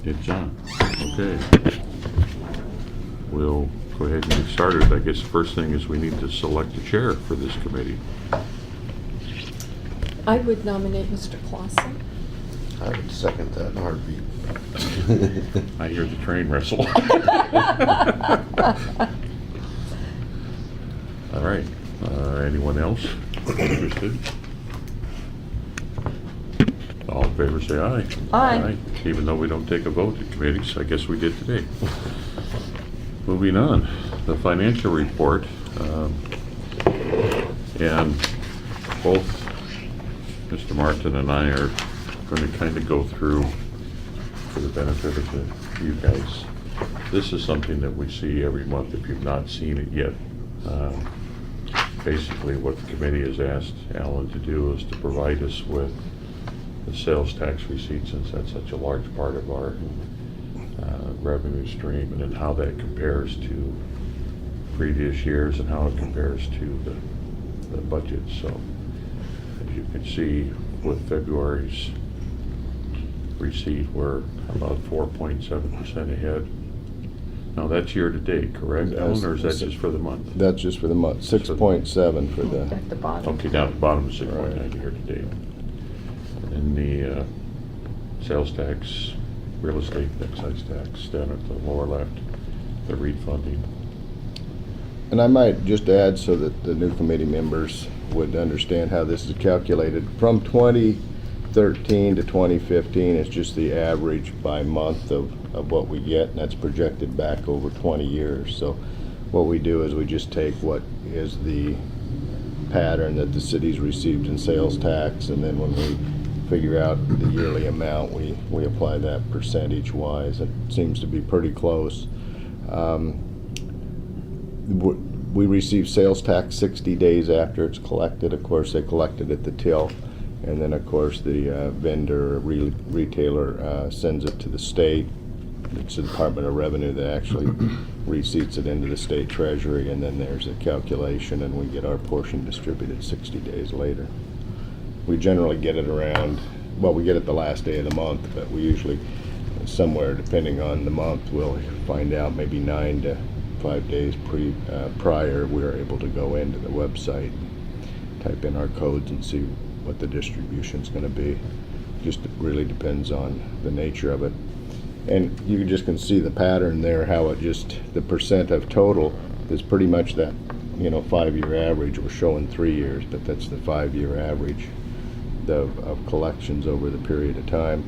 It's on. Okay. We'll go ahead and get started. I guess the first thing is we need to select a chair for this committee. I would nominate Mr. Clausen. I would second that in a heartbeat. I hear the train wrestle. All right. Anyone else interested? All in favor say aye. Aye. Even though we don't take a vote at committees, I guess we did today. Moving on, the financial report. And both Mr. Martin and I are going to kind of go through, for the benefit of you guys. This is something that we see every month if you've not seen it yet. Basically, what the committee has asked Alan to do is to provide us with the sales tax receipt, since that's such a large part of our revenue stream, and then how that compares to previous years and how it compares to the budget. So, as you can see, with February's receipt, we're about 4.7% ahead. Now, that's year to date, correct, Alan, or is that just for the month? That's just for the month, 6.7 for the, At the bottom. Okay, down at the bottom of 6.9 year to date. And the sales tax, real estate excise tax, down at the lower left, the refunding. and I might just add so that the new committee members would understand how this is calculated. From 2013 to 2015, it's just the average by month of what we get, and that's projected back over 20 years. So what we do is we just take what is the pattern that the city's received in sales tax, and then when we figure out the yearly amount, we apply that percentage-wise. It seems to be pretty close. We receive sales tax 60 days after it's collected. Of course, they collect it at the till, and then of course the vendor or retailer sends it to the state. It's the Department of Revenue that actually receipts it into the state treasury, and then there's a calculation, and we get our portion distributed 60 days later. We generally get it around, well, we get it the last day of the month, but we usually, somewhere depending on the month, we'll find out maybe 9 to 5 days prior. We're able to go into the website, type in our codes, and see what the distribution's going to be. Just really depends on the nature of it. And you just can see the pattern there, how it just, the percent of total is pretty much that, 5-year average. We're showing 3 years, but that's the 5-year average of collections over the period of time.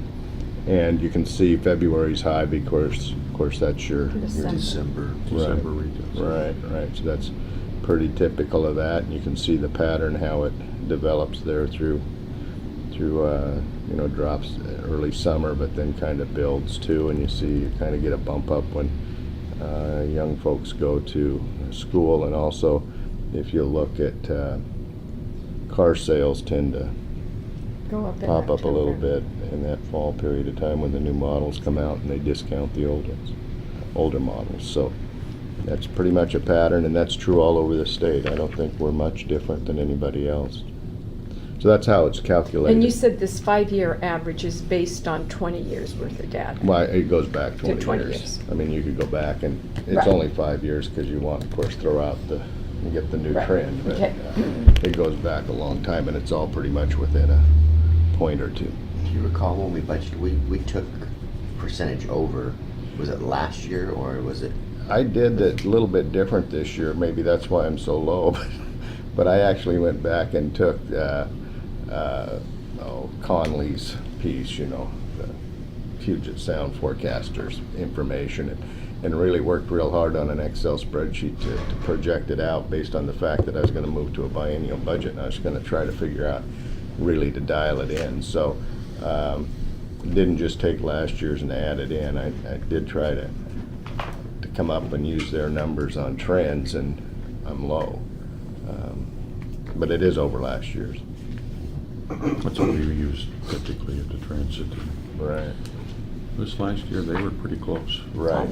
And you can see February's high because, of course, that's your December. December retail. Right. So that's pretty typical of that. And you can see the pattern, how it develops there through drops early summer, but then kind of builds too. And you see, you kind of get a bump up when young folks go to school. And also, if you look at car sales tend to Go up in pop up a little October. bit in that fall period of time when the new models come out and they discount the older models. So that's pretty much a pattern, and that's true all over the state. I don't think we're much different than anybody else. So that's how it's calculated. And you said this 5-year average is based on 20 years worth of data. Well, it goes back 20 years. years. I mean, you could go back, and it's Right. only 5 years because you want, of course, throw out you get the new Right. trend. But Okay. it goes back a long time, and it's all pretty much within a point or two. Do you recall when we budgeted, we took percentage over, was it last year or was it? I did it a little bit different this year. Maybe that's why I'm so low. But I actually went back and took Conley's piece, the Puget Sound forecasters information, and really worked real hard on an Excel spreadsheet to project it out based on the fact that I was going to move to a biennial budget, and I was going to try to figure out really to dial it in. So didn't just take last year's and add it in. I did try to come up and use their numbers on trends, and I'm low. But it is over last year's. That's what we use typically at the transit. Right. This last year, they were pretty close. Right,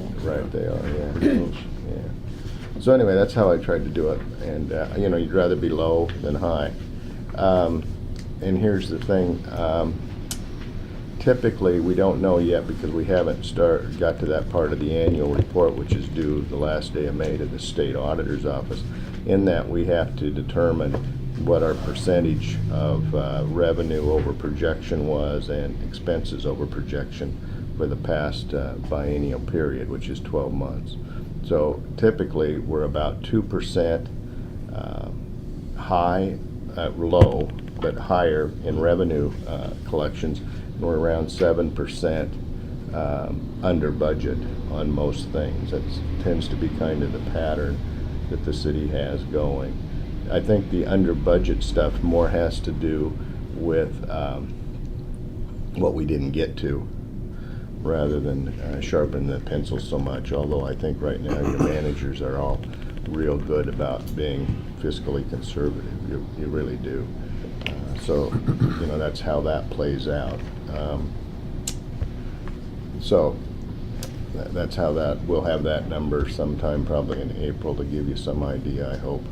they are, yeah. Pretty close. Yeah. So anyway, that's how I tried to do it. And, you'd rather be low than high. And here's the thing. typically, we don't know yet because we haven't got to that part of the annual report, which is due the last day of May to the state auditor's office. In that, we have to determine what our percentage of revenue over projection was and expenses over projection for the past biennial period, which is 12 months. So typically, we're about 2% low, but higher in revenue collections. We're around 7% under budget on most things. That tends to be kind of the pattern that the city has going. I think the under budget stuff more has to do with what we didn't get to, rather than sharpen the pencil so much. Although I think right now your managers are all real good about being fiscally conservative. You really do. So that's how that plays out. So that's how that, we'll have that number sometime probably in April to give you some idea, I hope,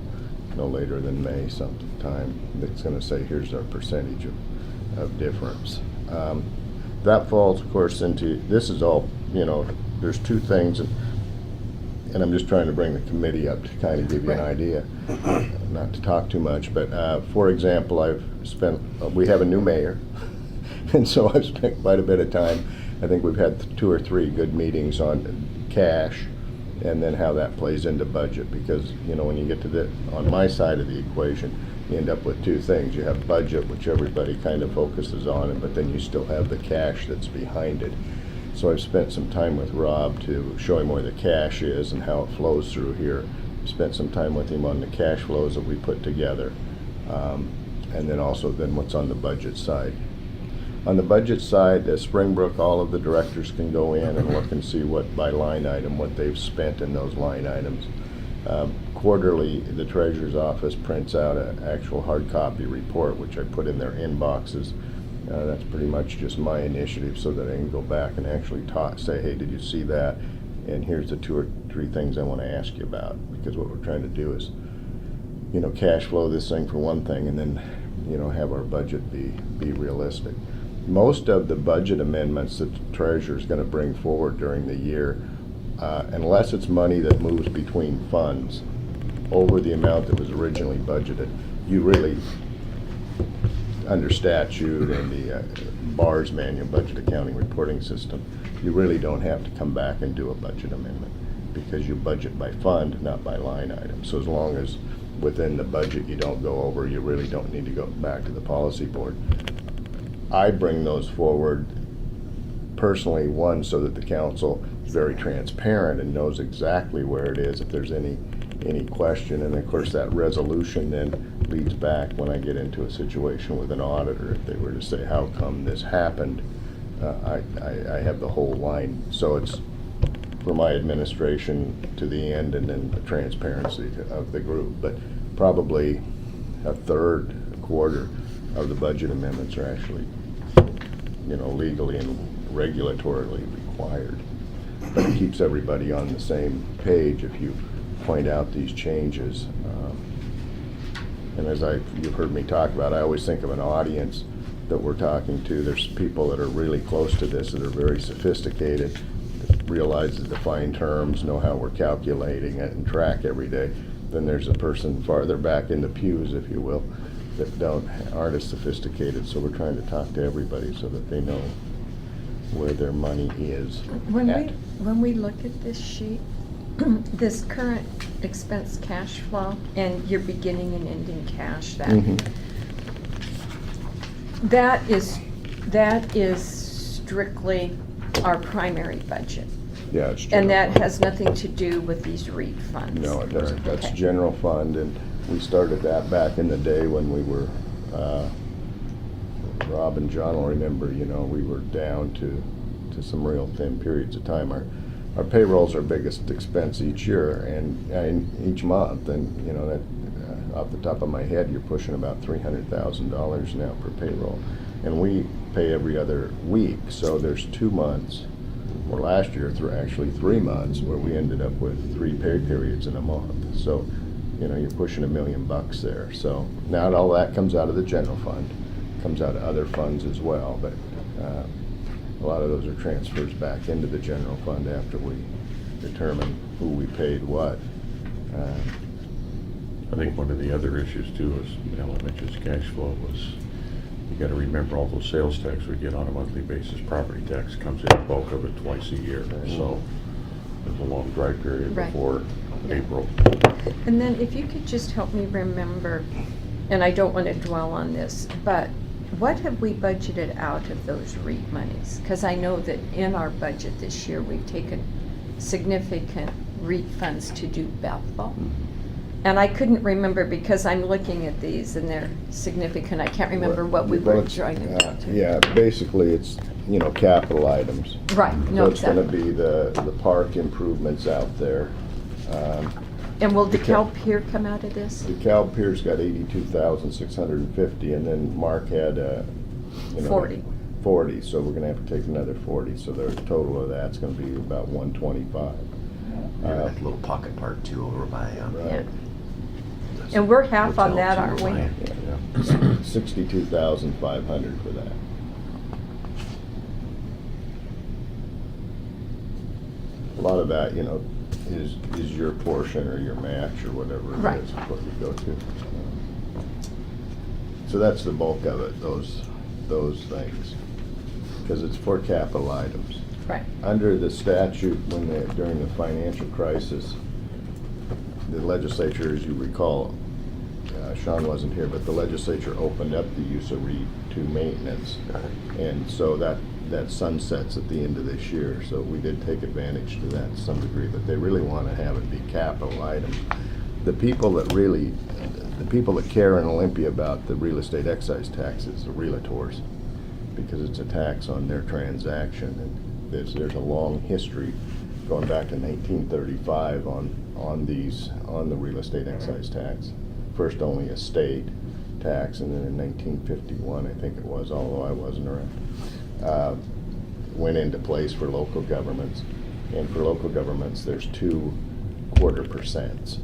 no later than May sometime. That's going to say here's our percentage of difference. That falls, of course, into, this is all, there's two things, and I'm just trying to bring the committee up to kind of give you an idea, not to talk too much, but for example, we have a new mayor, and so I've spent quite a bit of time. I think we've had 2 or 3 good meetings on cash, and then how that plays into budget, because when you get to on my side of the equation, you end up with 2 things. You have budget, which everybody kind of focuses on, but then you still have the cash that's behind it. So I've spent some time with Rob to show him where the cash is and how it flows through here. Spent some time with him on the cash flows that we put together, and then also what's on the budget side. On the budget side, at Springbrook, all of the directors can go in and look and see what by line item, what they've spent in those line items. Quarterly, the treasurer's office prints out an actual hard copy report, which I put in their inboxes. That's pretty much just my initiative, so that I can go back and actually say, hey, did you see that? And here's the 2 or 3 things I want to ask you about, because what we're trying to do is, cash flow this thing for one thing, and then, have our budget be realistic. Most of the budget amendments that the treasurer is going to bring forward during the year, unless it's money that moves between funds over the amount that was originally budgeted, you really, under statute and the BARS manual, budget accounting reporting system, you really don't have to come back and do a budget amendment, because you budget by fund, not by line item. So as long as within the budget you don't go over, you really don't need to go back to the policy board. I bring those forward personally, one, so that the council is very transparent and knows exactly where it is if there's any question, and of course that resolution then leads back when I get into a situation with an auditor. If they were to say, how come this happened, I have the whole line. So it's for my administration to the end, and then the transparency of the group. But probably a quarter of the budget amendments are actually legally and regulatorily required. But it keeps everybody on the same page if you point out these changes. And as you've heard me talk about, I always think of an audience that we're talking to. There's people that are really close to this, that are very sophisticated, that realize the defined terms, know how we're calculating it, and track every day. Then there's a person farther back in the pews, if you will, that aren't as sophisticated. So we're trying to talk to everybody so that they know where their money is. When we look at this sheet, this current expense cash flow and your beginning and ending cash, that is strictly our primary budget. Yeah, it's general And that fund. has nothing to do with these REIT funds. No, it doesn't. That's Okay. general fund, and we started that back in the day when we were, Rob and John will remember, we were down to some real thin periods of time. Our payroll's our biggest expense each year and each month, and that off the top of my head, you're pushing about $300,000 now per payroll, and we pay every other week. So there's 2 months, or last year actually 3 months, where we ended up with 3 pay periods in a month. So you're pushing $1 million there. So now all that comes out of the general fund, comes out of other funds as well, but A lot of those are transfers back into the general fund after we determine who we paid what. I think one of the other issues too is, Alan mentions cash flow, was you gotta remember all those sales tax we get on a monthly basis. Property tax comes in, bulk of it twice a year, so there's a long dry period Right. before Yeah. April. And then if you could just help me remember, and I don't want to dwell on this, but what have we budgeted out of those REIT monies? Because I know that in our budget this year, we've taken significant REIT funds to do Bethel. And I couldn't remember because I'm looking at these and they're significant. I can't remember what we Well, were it's, drawing them down to. Yeah, basically it's, capital items. Right, no, So it's gonna exactly. be the park improvements out there. And will the DeKalb Pier come out of this? DeKalb Pier's got 82,650, and then Mark had, 40. 40, so we're gonna have to take another 40, so the total of that's gonna be about 125. That little pocket park too over by, Yeah. And we're half on Hotel that, too, aren't we? Ryan. Yeah, 62,500 for that. A lot of that, is your portion or your match or whatever Right. it is, what we go to. So that's the bulk of it, those things, because it's for capital items. Right. Under the statute, during the financial crisis, the legislature, as you recall, Sean wasn't here, but the legislature opened up the use of REIT to maintenance. And so that sunsets at the end of this year, so we did take advantage to that to some degree, but they really want to have it be capital items. The people that care in Olympia about the real estate excise tax is the realtors, because it's a tax on their transaction, and there's a long history going back to 1935 on the real estate excise tax. First only a state tax, and then in 1951, I think it was, although I wasn't around, went into place for local governments. And for local governments, there's 2 quarter%.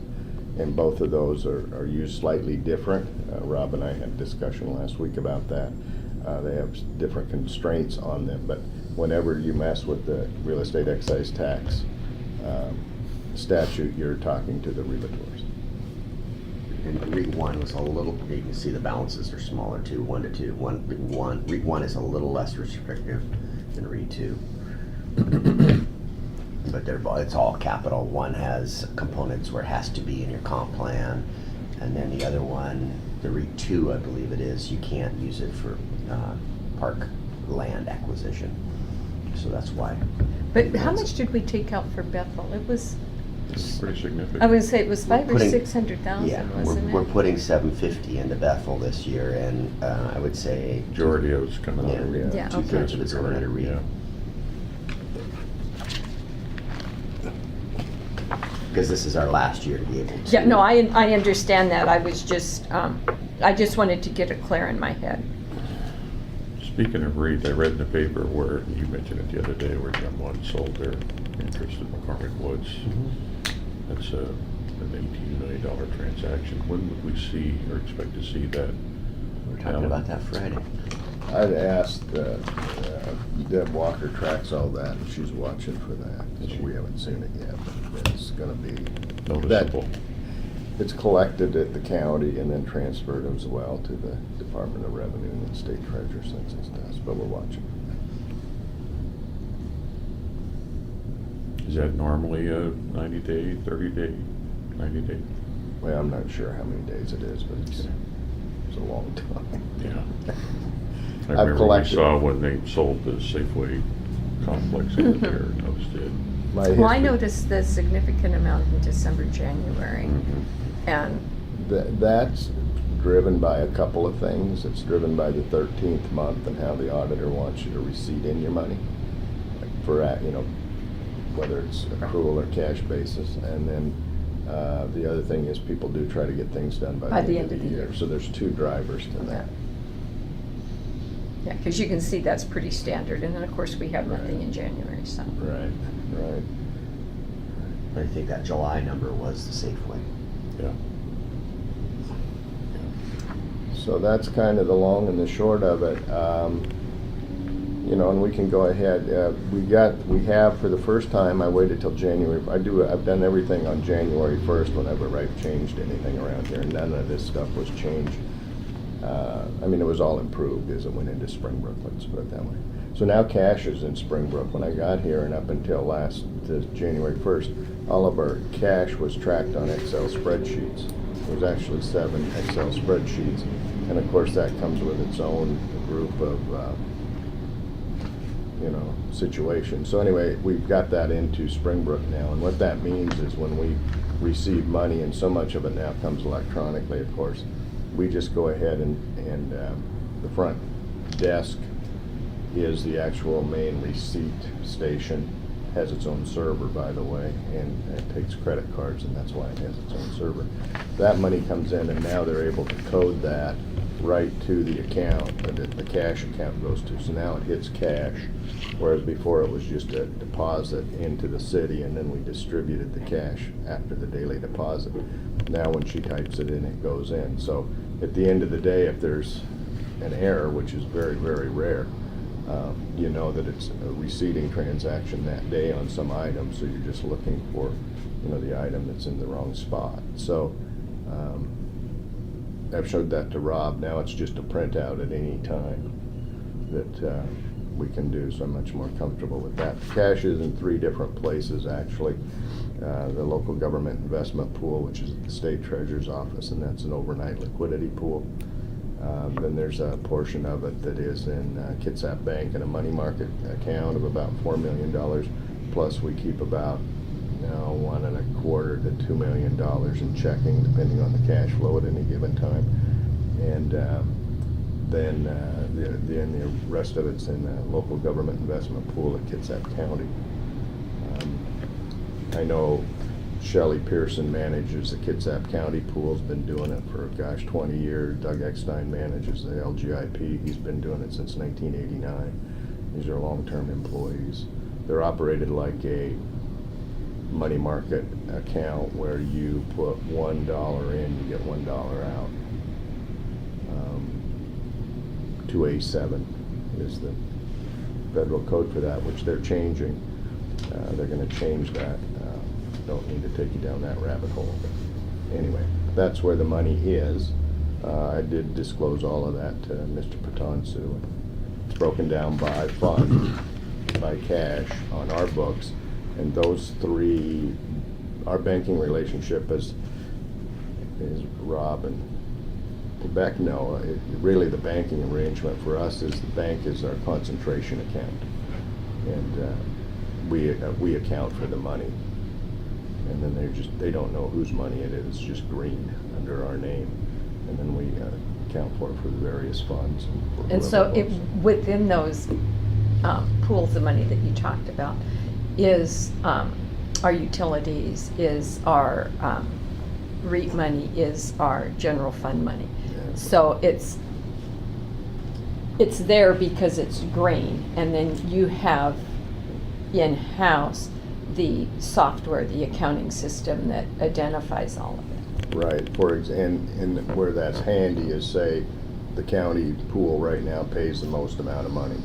And both of those are used slightly different. Rob and I had a discussion last week about that. They have different constraints on them, but whenever you mess with the real estate excise tax statute, you're talking to the realtors. And REIT 1 was a little, you can see the balances are smaller too, 1 to 2. REIT 1 is a little less restrictive than REIT 2. But it's all capital. One has components where it has to be in your comp plan, and then the other one, the REIT 2, I believe it is, you can't use it for park land acquisition. So that's why. But how much did we take out for Bethel? It was, It's pretty significant. I would say it was We're 500 or putting- 600,000, Yeah, wasn't we're it? putting $750 into Bethel this year, and I would say Majority of it's coming out of Yeah. REIT. Yeah, okay. 2/3 of it's going into REIT. Yeah. because this is our last year to be able to. Yeah, no, I understand that. I was just, I just wanted to get it clear in my head. Speaking of REIT, I read in the paper where, you mentioned it the other day, where Gen 1 sold their interest in McCormick Woods. That's an $18 million transaction. When would we see or expect to see that? We're talking about that Friday. I'd asked, Deb Walker tracks all that, and she's watching for that, so we haven't seen it yet, but it's gonna be. Noticeable. It's collected at the county and then transferred as well to the Department of Revenue and the State Treasurer Census Desk, but we're watching. Is that normally a 90-day, 30-day, 90-day? Well, I'm not sure how many days it is, but it's a long time. Yeah. I I've remember we collected- saw when they sold the Safeway complex over there, noticed it. My Well, I history- noticed the significant amount in December, January, and, That's driven by a couple of things. It's driven by the 13th month and how the auditor wants you to receipt in your money for, whether it's accrual or cash basis. And then the other thing is people do try to get things done by the end of the year. So there's 2 drivers to that. yeah, because you can see that's pretty standard. And then, of course, we have nothing in January, so. Right, right. I think that July number was the Safeway. Yeah. So that's kind of the long and the short of it. you know, and we can go ahead. We have, for the first time, I waited till January. I've done everything on January 1st whenever I've changed anything around here. None of this stuff was changed. I mean, it was all improved as it went into Springbrook, let's put it that way. So now cash is in Springbrook. When I got here and up until January 1st, all of our cash was tracked on Excel spreadsheets. There's actually 7 Excel spreadsheets. And of course, that comes with its own group of, situations. So anyway, we've got that into Springbrook now. And what that means is when we receive money, and so much of it now comes electronically, of course, we just go ahead and the front desk is the actual main receipt station. Has its own server, by the way, and it takes credit cards, and that's why it has its own server. That money comes in, and now they're able to code that right to the account that the cash account goes to. So now it hits cash, whereas before it was just a deposit into the city, and then we distributed the cash after the daily deposit. Now when she types it in, it goes in. So at the end of the day, if there's an error, which is very, very rare, you know that it's a receiving transaction that day on some item, so you're just looking for, the item that's in the wrong spot. So I've showed that to Rob. Now it's just a printout at any time that we can do, so I'm much more comfortable with that. The cash is in 3 different places, actually. The local government investment pool, which is at the state treasurer's office, and that's an overnight liquidity pool. Then there's a portion of it that is in Kitsap Bank in a money market account of about $4 million. Plus we keep about $1.25 to $2 million in checking, depending on the cash flow at any given time. And then the rest of it's in a local government investment pool at Kitsap County. I know Shelley Pearson manages the Kitsap County pool, has been doing it for, 20 years. Doug Eckstein manages the LGIP. He's been doing it since 1989. These are long-term employees. They're operated like a money market account where you put $1 in, you get $1 out. 2A7 is the federal code for that, which they're changing. They're going to change that. Don't need to take you down that rabbit hole. But anyway, that's where the money is. I did disclose all of that to Mr. Patonsu. It's broken down by fund, by cash on our books, and those 3, our banking relationship is Rob and Quebec. No, really the banking arrangement for us is the bank is our concentration account, and we account for the money. And then they don't know whose money it is. It's just green under our name, and then we account for it for the various funds. And so within those pools of money that you talked about is our utilities, is our REIT money, is our general fund money. Yeah. So it's there because it's green, and then you have in-house the software, the accounting system that identifies all of it. Right. And where that's handy is, say, the county pool right now pays the most amount of money.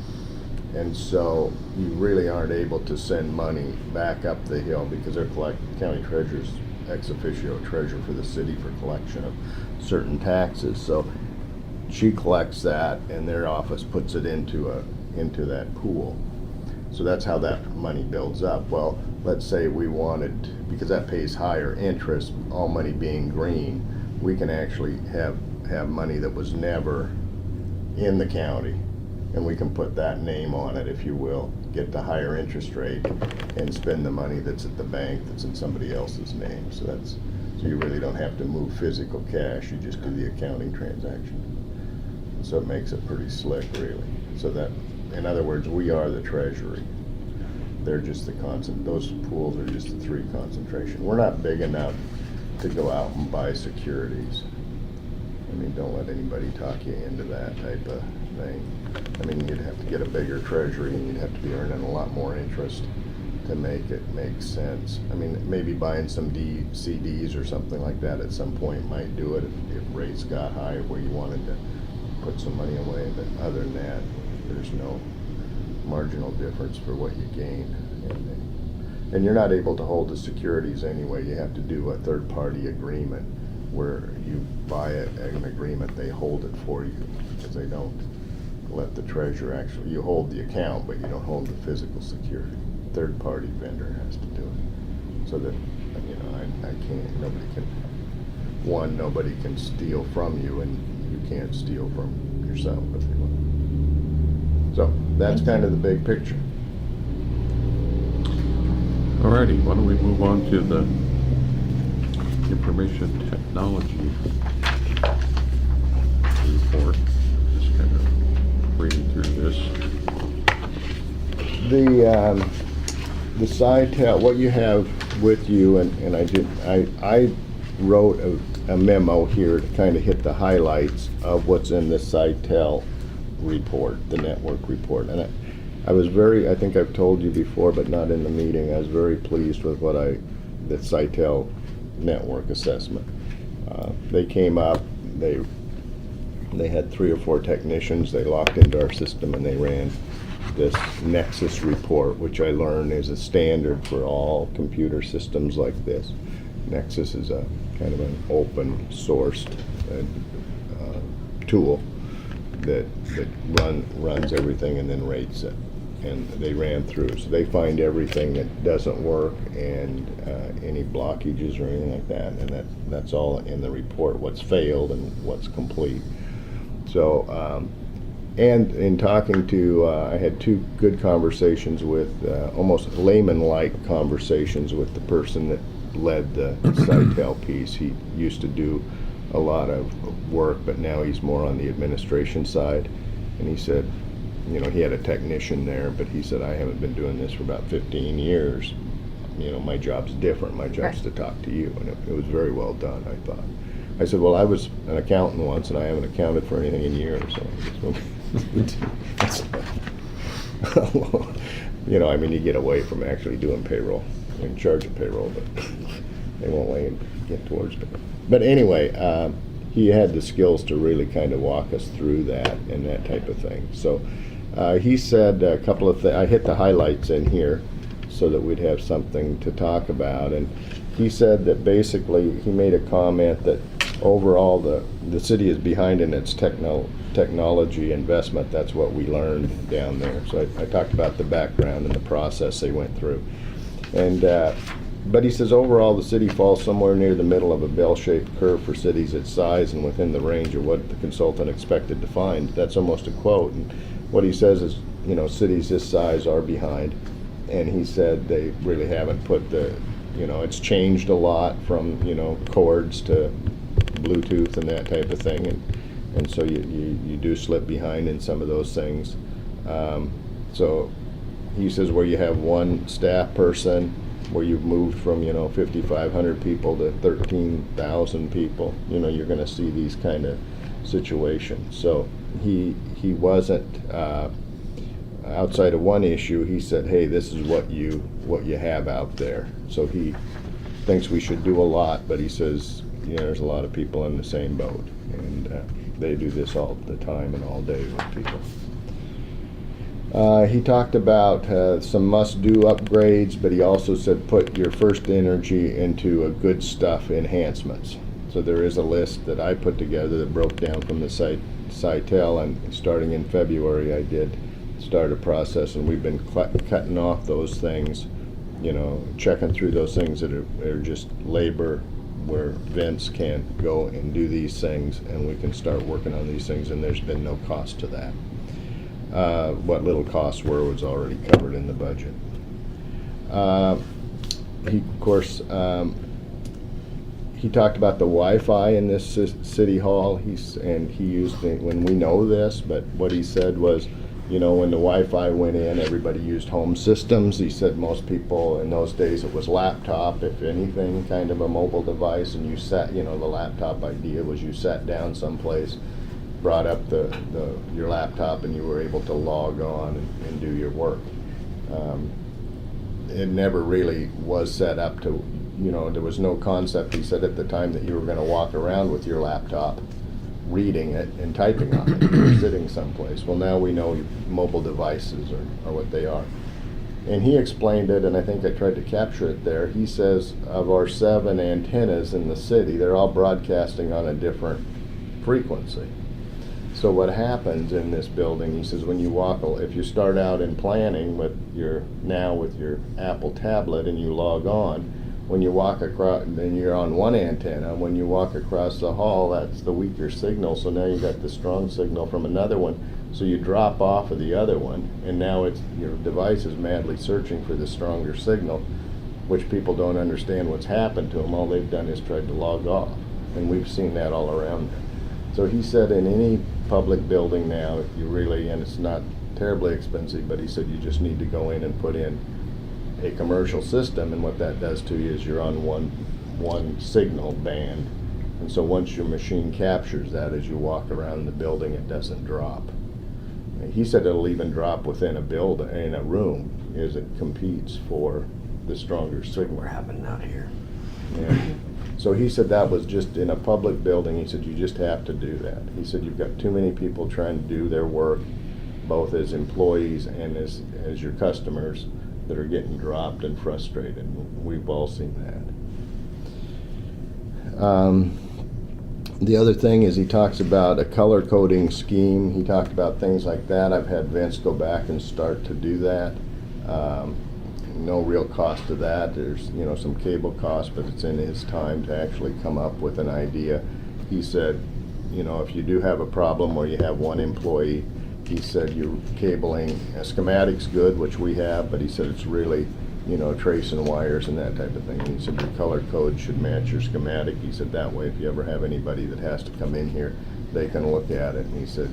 And so you really aren't able to send money back up the hill because they're county treasurer's ex officio treasurer for the city for collection of certain taxes. So she collects that, and their office puts it into that pool. So that's how that money builds up. Well, let's say we wanted, because that pays higher interest, all money being green, we can actually have money that was never in the county, and we can put that name on it, if you will, get the higher interest rate, and spend the money that's at the bank that's in somebody else's name. So you really don't have to move physical cash, you just do the accounting transaction. So it makes it pretty slick, really. So that, in other words, we are the treasury. They're just those pools are just the 3 concentration. We're not big enough to go out and buy securities. I mean, don't let anybody talk you into that type of thing. I mean, you'd have to get a bigger treasury, and you'd have to be earning a lot more interest to make it make sense. I mean, maybe buying some CDs or something like that at some point might do it if rates got high where you wanted to put some money away. But other than that, there's no marginal difference for what you gain. And you're not able to hold the securities anyway. You have to do a third-party agreement where you buy an agreement, they hold it for you, because they don't let the treasurer actually, you hold the account, but you don't hold the physical security. Third-party vendor has to do it. So that, you know, I can't, nobody can steal from you, and you can't steal from yourself if you want. So that's kind of the big picture. Alrighty, why don't we move on to the information technology report. Just kind of reading through this. The SciTel, what you have with you, and I wrote a memo here to kind of hit the highlights of what's in the SciTel report, the network report. And I was I think I've told you before, but not in the meeting, I was very pleased with the SciTel network assessment. They came up, they had 3 or 4 technicians, they locked into our system and they ran this Nexus report, which I learned is a standard for all computer systems like this. Nexus is a kind of an open sourced tool that runs everything and then rates it. And they ran through, so they find everything that doesn't work and any blockages or anything like that, and that's all in the report, what's failed and what's complete. So, and in talking to, I had 2 good conversations with, almost layman-like conversations with the person that led the SciTel piece. He used to do a lot of work, but now he's more on the administration side, and he said, you know, he had a technician there, but he said, I haven't been doing this for about 15 years. You know, my job's different. My job's Right. to talk to you. And it was very well done, I thought. I said, well, I was an accountant once, and I haven't accounted for anything in years. So, you know, I mean, you get away from actually doing payroll, in charge of payroll, but they won't let you get towards it. But anyway, he had the skills to really kind of walk us through that and that type of thing. So he said a couple of things. I hit the highlights in here so that we'd have something to talk about. And he said that basically he made a comment that overall the city is behind in its technology investment. That's what we learned down there. So I talked about the background and the process they went through. And but he says overall the city falls somewhere near the middle of a bell-shaped curve for cities its size and within the range of what the consultant expected to find. That's almost a quote. And what he says is, you know, cities this size are behind. And he said they really haven't put you know, it's changed a lot from, you know, cords to Bluetooth and that type of thing. And so you do slip behind in some of those things. So he says where you have one staff person, where you've moved from, you know, 5,500 people to 13,000 people, you know, you're going to see these kind of situations. So he wasn't outside of one issue. He said, hey, this is what you have out there. So he thinks we should do a lot, but he says, you know, there's a lot of people in the same boat, and they do this all the time and all day with people. He talked about some must-do upgrades, but he also said put your first energy into a good stuff enhancements. So there is a list that I put together that broke down from the SciTel, and starting in February I did start a process, and we've been cutting off those things, you know, checking through those things that are just labor, where Vince can go and do these things, and we can start working on these things, and there's been no cost to that. What little costs were was already covered in the budget. He, of course, he talked about the Wi-Fi in this city hall. He used it when we know this, but what he said was, you know, when the Wi-Fi went in, everybody used home systems. He said most people in those days it was laptop, if anything, kind of a mobile device, and you sat, you know, the laptop idea was you sat down someplace, brought up your laptop, and you were able to log on and do your work. It never really was set up to, you know, there was no concept, he said, at the time that you were going to walk around with your laptop reading it and typing on it. You were sitting someplace. Well, now we know mobile devices are what they are. And he explained it, and I think I tried to capture it there. He says of our 7 antennas in the city, they're all broadcasting on a different frequency. So what happens in this building, he says, when you walk, if you start out in planning with your Apple tablet and you log on, when you walk across, then you're on one antenna. When you walk across the hall, that's the weaker signal. So now you got the strong signal from another one. So you drop off of the other one, and now your device is madly searching for the stronger signal, which people don't understand what's happened to them. All they've done is tried to log off, and we've seen that all around there. So he said in any public building now, you really, and it's not terribly expensive, but he said you just need to go in and put in a commercial system, and what that does to you is you're on one signal band, and so once your machine captures that, as you walk around the building, it doesn't drop. He said it'll even drop within a building, in a room, as it competes for the stronger signal. We're having out here. Yeah. So he said that was just in a public building. He said you just have to do that. He said you've got too many people trying to do their work, both as employees and as your customers, that are getting dropped and frustrated. We've all seen that. The other thing is he talks about a color coding scheme. He talked about things like that. I've had Vince go back and start to do that. No real cost to that. There's some cable cost, but it's in his time to actually come up with an idea. He said, if you do have a problem where you have one employee, he said your cabling, schematic's good, which we have, but he said it's really, tracing wires and that type of thing. And he said your color code should match your schematic. He said that way, if you ever have anybody that has to come in here, they can look at it. And he said,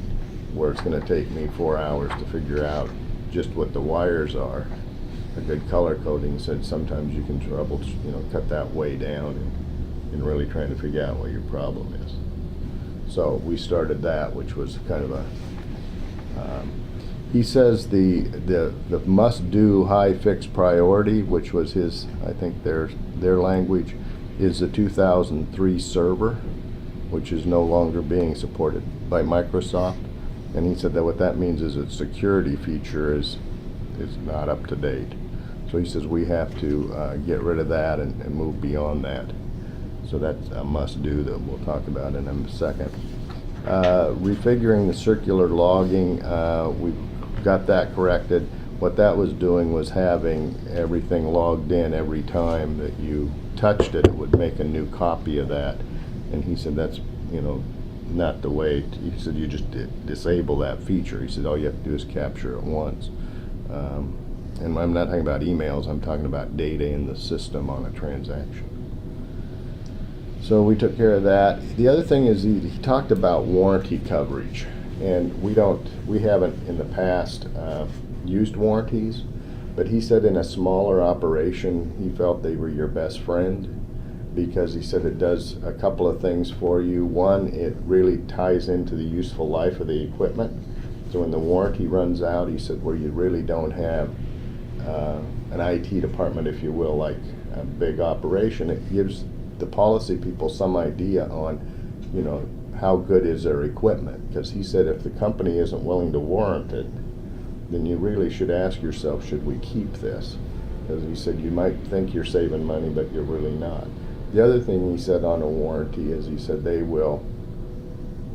where it's going to take me 4 hours to figure out just what the wires are, a good color coding, said sometimes you can cut that way down and really trying to figure out what your problem is. So we started that, which was kind of a he says the must-do high fixed priority, which was his, I think their language, is the 2003 server, which is no longer being supported by Microsoft. And he said that what that means is its security feature is not up to date. So he says we have to get rid of that and move beyond that. So that's a must-do that we'll talk about in a second. Refiguring the circular logging, we got that corrected. What that was doing was having everything logged in every time that you touched it. It would make a new copy of that. And he said that's, not the way. He said you just disable that feature. He said all you have to do is capture it once. And I'm not talking about emails, I'm talking about data in the system on a transaction. So we took care of that. The other thing is he talked about warranty coverage. And we haven't in the past used warranties, but he said in a smaller operation, he felt they were your best friend, because he said it does a couple of things for you. One, it really ties into the useful life of the equipment. So when the warranty runs out, he said, where you really don't have an IT department, if you will, like a big operation, it gives the policy people some idea on, how good is their equipment. Because he said if the company isn't willing to warrant it, then you really should ask yourself, should we keep this? Because he said you might think you're saving money, but you're really not. The other thing he said on a warranty is he said they will,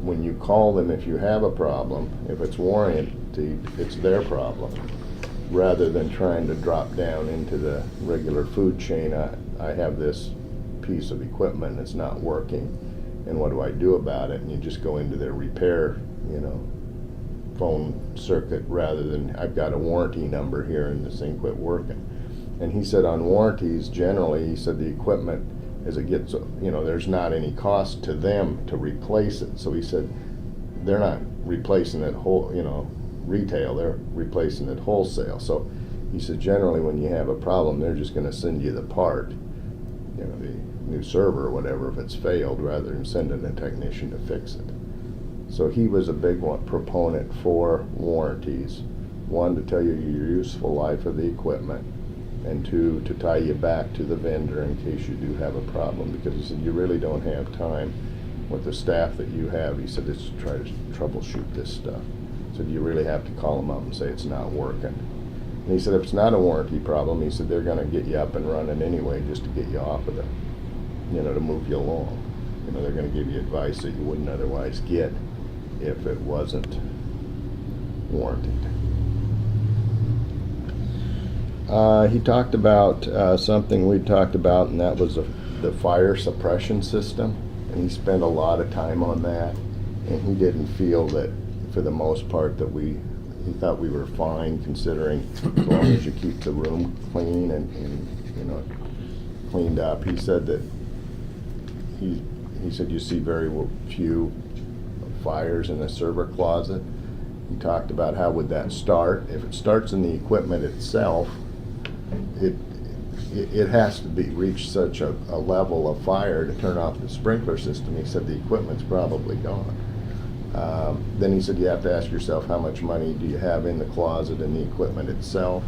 when you call them, if you have a problem, if it's warranted, it's their problem, rather than trying to drop down into the regular food chain. I have this piece of equipment, it's not working, and what do I do about it? And you just go into their repair, phone circuit, rather than I've got a warranty number here and this thing quit working. And he said on warranties, generally, he said the equipment, as it gets, there's not any cost to them to replace it. So he said they're not replacing it retail, they're replacing it wholesale. So he said generally when you have a problem, they're just going to send you the part, the new server or whatever, if it's failed, rather than sending a technician to fix it. So he was a big proponent for warranties. One, to tell you your useful life of the equipment, and two, to tie you back to the vendor in case you do have a problem, because he said you really don't have time with the staff that you have, he said, is to try to troubleshoot this stuff. So do you really have to call them up and say it's not working? And he said, if it's not a warranty problem, he said, they're gonna get you up and running anyway, just to get you off of the, to move you along. They're gonna give you advice that you wouldn't otherwise get if it wasn't warranted. He talked about something we talked about, and that was the fire suppression system. And he spent a lot of time on that, and he didn't feel that, for the most part, that he thought we were fine, considering as long as you keep the room clean and cleaned up. He said that he said you see very few fires in the server closet. He talked about how would that start. If it starts in the equipment itself, it has to reach such a level of fire to turn off the sprinkler system. He said the equipment's probably gone. Then he said you have to ask yourself, how much money do you have in the closet and the equipment itself?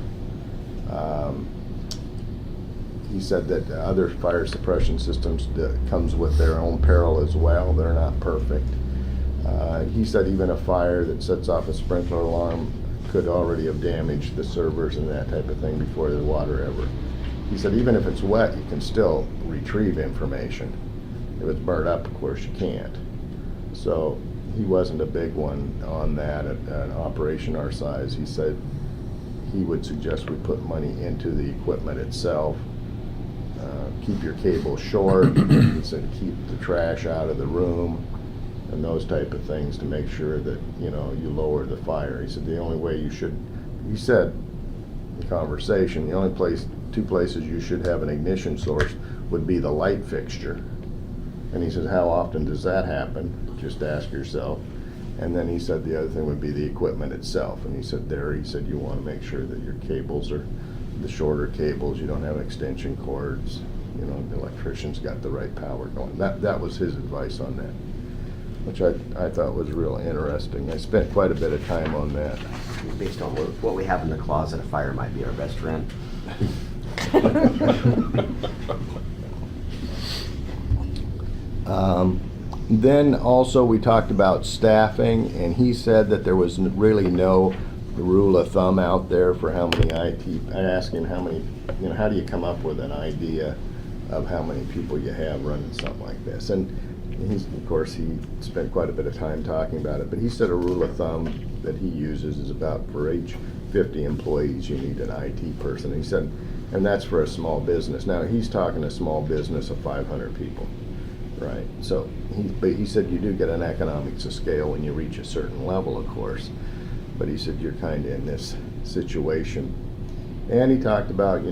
He said that other fire suppression systems comes with their own peril as well. They're not perfect. He said even a fire that sets off a sprinkler alarm could already have damaged the servers and that type of thing before the water ever. He said even if it's wet, you can still retrieve information. If it's burnt up, of course, you can't. So he wasn't a big one on that at an operation our size. He said he would suggest we put money into the equipment itself. Keep your cable short. He said keep the trash out of the room and those type of things to make sure that you lower the fire. He said the only way he said in the conversation, the only two places you should have an ignition source would be the light fixture. And he says, how often does that happen? Just ask yourself. And then he said the other thing would be the equipment itself. And he said you want to make sure that your cables are the shorter cables, you don't have extension cords, the electrician's got the right power going. That was his advice on that, which I thought was real interesting. I spent quite a bit of time on that. Based on what we have in the closet, a fire might be our best friend. Then also we talked about staffing, and he said that there was really no rule of thumb out there for how many IT. I asked him how many, how do you come up with an idea of how many people you have running something like this? And of course, he spent quite a bit of time talking about it, but he said a rule of thumb that he uses is about for each 50 employees, you need an IT person. He said, and that's for a small business. Now, he's talking a small business of 500 people, right? So, but he said you do get an economics of scale when you reach a certain level, of course. But he said you're kind of in this situation. And he talked about,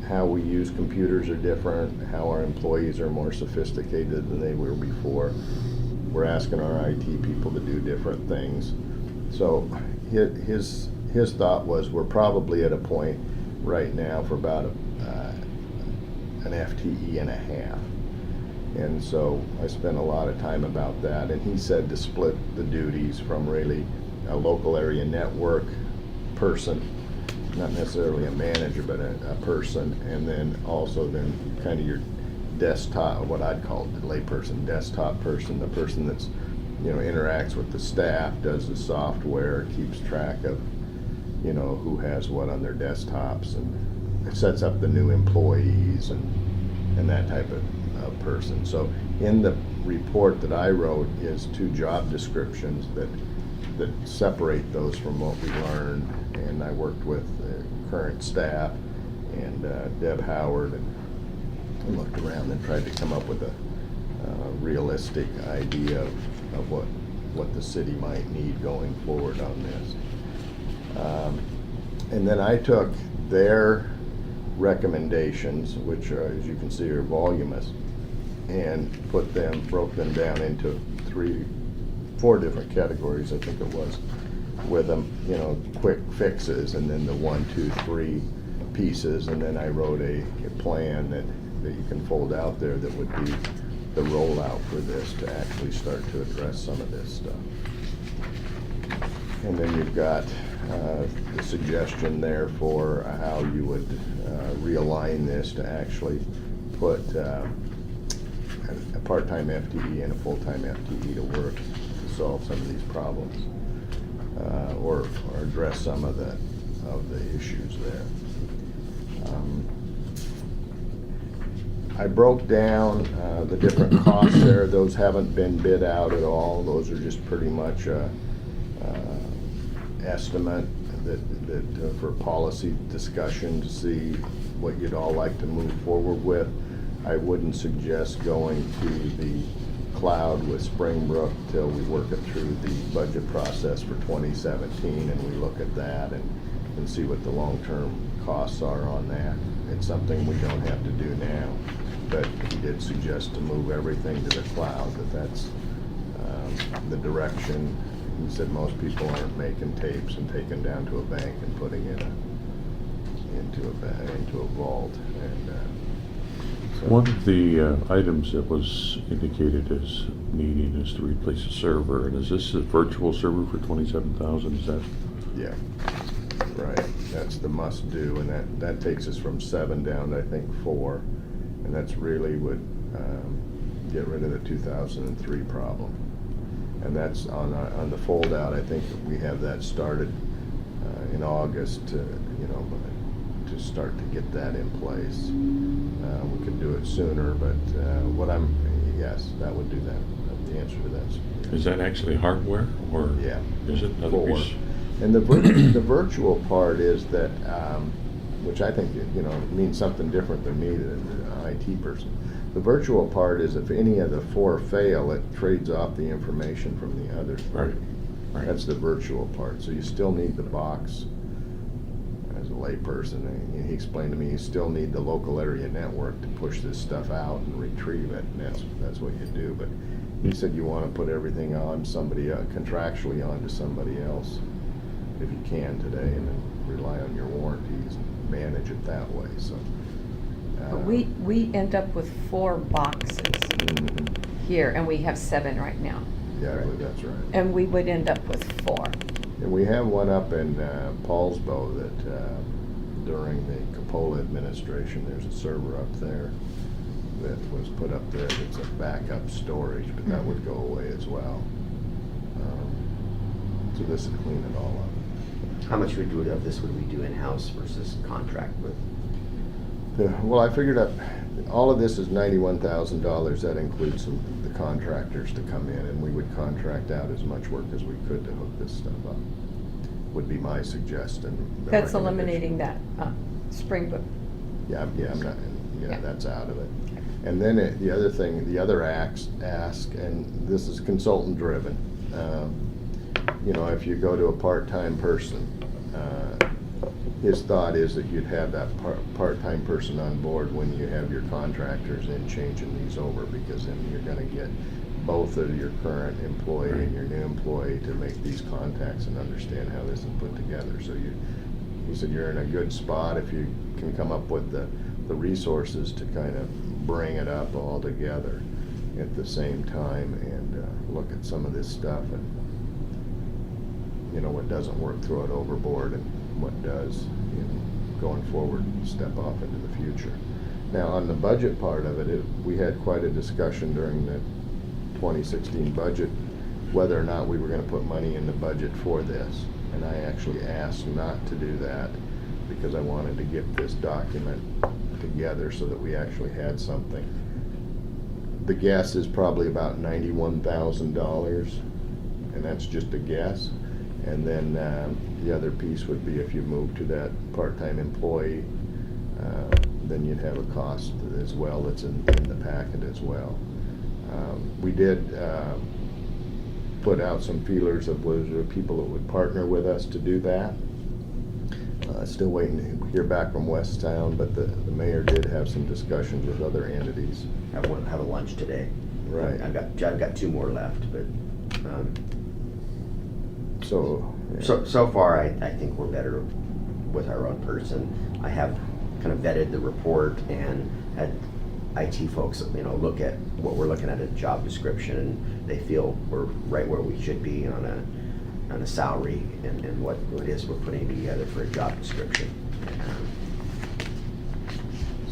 how we use computers are different, how our employees are more sophisticated than they were before. We're asking our IT people to do different things. So his thought was we're probably at a point right now for about an FTE and a half. And so I spent a lot of time about that. And he said to split the duties from really a local area network person, not necessarily a manager, but a person, and then also kind of your desktop, what I'd call the layperson, desktop person, the person that's, interacts with the staff, does the software, keeps track of, who has what on their desktops, and sets up the new employees and that type of person. So in the report that I wrote is 2 job descriptions that separate those from what we learned, and I worked with current staff and Deb Howard and looked around and tried to come up with a realistic idea of what the city might need going forward on this. And then I took their recommendations, which as you can see are voluminous, and broke them down into 4 different categories, I think it was, with them, quick fixes, and then the 1, 2, 3 pieces, and then I wrote a plan that you can fold out there that would be the rollout for this to actually start to address some of this stuff. And then you've got the suggestion there for how you would realign this to actually put a part-time FTE and a full-time FTE to work to solve some of these problems, or address some of the issues there. I broke down the different costs there. Those haven't been bid out at all. Those are just pretty much a estimate that for policy discussion to see what you'd all like to move forward with. I wouldn't suggest going to the cloud with Springbrook till we work it through the budget process for 2017 and we look at that and see what the long-term costs are on that. It's something we don't have to do now, but he did suggest to move everything to the cloud, that's the direction. He said most people aren't making tapes and taking down to a bank and putting it into a vault. And so One of the items that was indicated as needing is to replace a server, and is this a virtual server for 27,000? Is that? yeah, right. That's the must-do, and that takes us from 7 down to I think 4, and that's really would get rid of the 2003 problem. And that's on the fold out. I think we have that started in August to start to get that in place. We could do it sooner, but yes, that would do that. The answer to that is yes. Is that actually hardware, or Yeah. is it another 4. piece? And the virtual part is that, which I think means something different than me, an IT person. The virtual part is if any of the 4 fail, it trades off the information from the other 3. Right. Right. That's the virtual part. So you still need the box. As a layperson, and he explained to me you still need the local area network to push this stuff out and retrieve it, and that's what you do. But he said you want to put everything on somebody contractually onto somebody else if you can today, and then rely on your warranties and manage it that way. So But we end up with 4 boxes mhm. here, and we have 7 right now. Yeah, I believe that's right. And we would end up with 4. And we have one up in Paulsbo that during the Coppola administration, there's a server up there that was put up there that's a backup storage, but that would go away as well. So this would clean it all up. How much of this would we do in-house versus contract with? Well, I figured up, all of this is $91,000. That includes the contractors to come in, and we would contract out as much work as we could to hook this stuff up, would be my suggestion. That's recommendation. eliminating that Springbrook. Yeah, I'm not, Yeah. that's out of it. And then the other thing, the other ask, and this is consultant driven. If you go to a part-time person, his thought is that you'd have that part-time person on board when you have your contractors in changing these over, because then you're gonna get both of your current employee and your new employee to make these contacts and understand how this is put together. So he said you're in a good spot if you can come up with the resources to kind of bring it up all together at the same time and look at some of this stuff and what doesn't work, throw it overboard, and what does, going forward, step off into the future. Now, on the budget part of it, we had quite a discussion during the 2016 budget whether or not we were going to put money in the budget for this. And I actually asked not to do that because I wanted to get this document together so that we actually had something. The guess is probably about $91,000, and that's just a guess. And then the other piece would be if you move to that part-time employee, then you'd have a cost as well that's in the packet as well. We did put out some feelers of was there people that would partner with us to do that. Still waiting to hear back from Westtown, but the mayor did have some discussions with other entities. Have a lunch today. Right. I've got 2 more left, but So, yeah. so far I think we're better with our own person. I have kind of vetted the report and had IT folks, look at what we're looking at a job description, and they feel we're right where we should be on a salary and what it is we're putting together for a job description.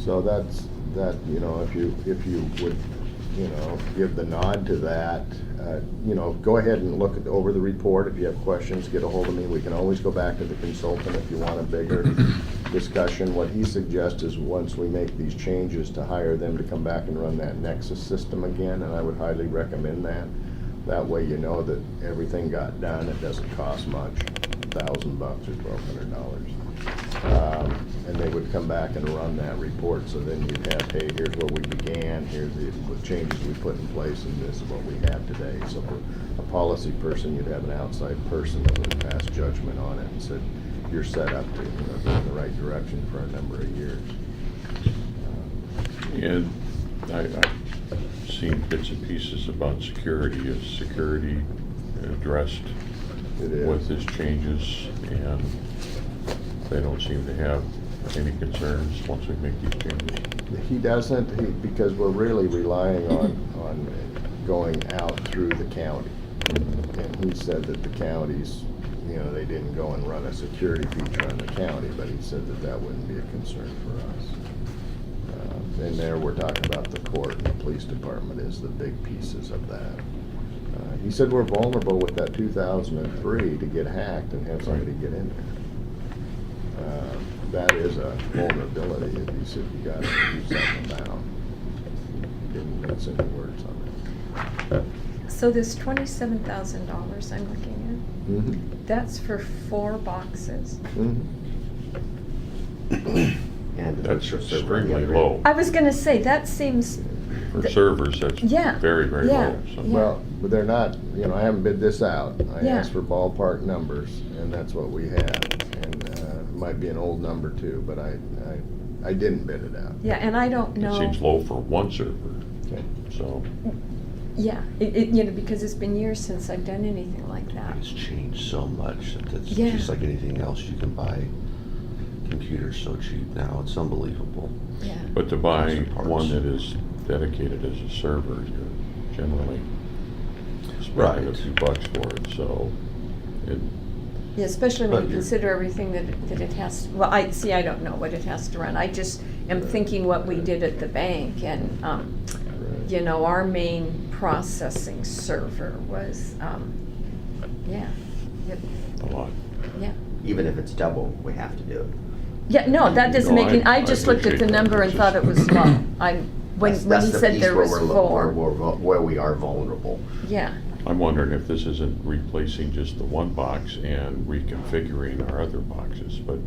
So that's that. If you would give the nod to that. Go ahead and look over the report. If you have questions, get a hold of me. We can always go back to the consultant if you want a bigger discussion. What he suggests is once we make these changes, to hire them to come back and run that Nexus system again, and I would highly recommend that. That way you know that everything got done. It doesn't cost much, $1,000 or $1,200. And they would come back and run that report, so then you'd have, hey, here's where we began, here's the changes we put in place, and this is what we have today. So for a policy person, you'd have an outside person that would pass judgment on it and said, you're set up to go in the right direction for a number of years. And I've seen bits and pieces about security. Is security addressed It is. with his changes? And they don't seem to have any concerns once we make these changes. He doesn't, because we're really relying on going out through the county. And he said that the counties, they didn't go and run a security feature on the county, but he said that that wouldn't be a concern for us. And there we're talking about the court and the police department is the big pieces of that. He said we're vulnerable with that 2003 to get hacked and have somebody get in there. That is a vulnerability, if he said you gotta do something about. He didn't mince any words on that. So this $27,000 I'm looking Mm-hmm. at, that's for 4 boxes. And the That's virtual server extremely again, low. I was gonna say, that seems, For The- servers, that's Yeah, very, very yeah, low. So- yeah. Well, but they're not, I haven't bid this out. I Yeah. asked for ballpark numbers, and that's what we have. And it might be an old number too, but I didn't bid it out. yeah, and I don't It know. seems low for one server, Okay. so. Yeah, because it's been years since I've done anything like that. It's changed so much that it's Yeah. just like anything else. You can buy computers so cheap now. It's unbelievable. Yeah. But to buy Parts and parts. one that is dedicated as a server, you're generally spending a Right. few bucks for it, so it, Yeah, especially when But you you're- consider everything that it has, well, I don't know what it has to run. I just am thinking what we did at the bank and, our main processing server was, yeah, a lot. yeah. Even if it's double, we have to do it. Yeah, no, that doesn't No, make it, I I just looked at the appreciate that. number and It's thought it just- was low. When That's he the said piece there where was we're 4. where we are vulnerable. Yeah, I'm wondering if this isn't replacing just the one box and reconfiguring our other boxes, but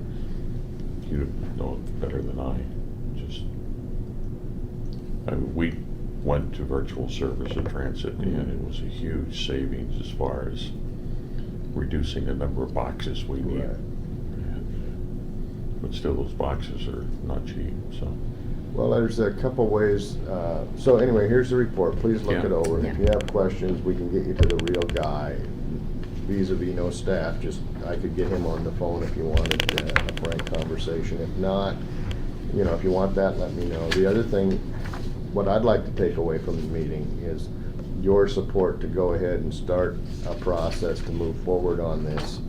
you know it better than I. We went to virtual service in transit and it was a huge savings as far as reducing the number of boxes we need. Right. But still, those boxes are not cheap, so. Well, there's a couple ways, so anyway, here's the report, please look Yeah. it over. If Yeah. you have questions, we can get you to the real guy. Vis-a-vis no staff, I could get him on the phone if you wanted a frank conversation. If not, if you want that, let me know. The other thing, what I'd like to take away from the meeting is your support to go ahead and start a process to move forward on this,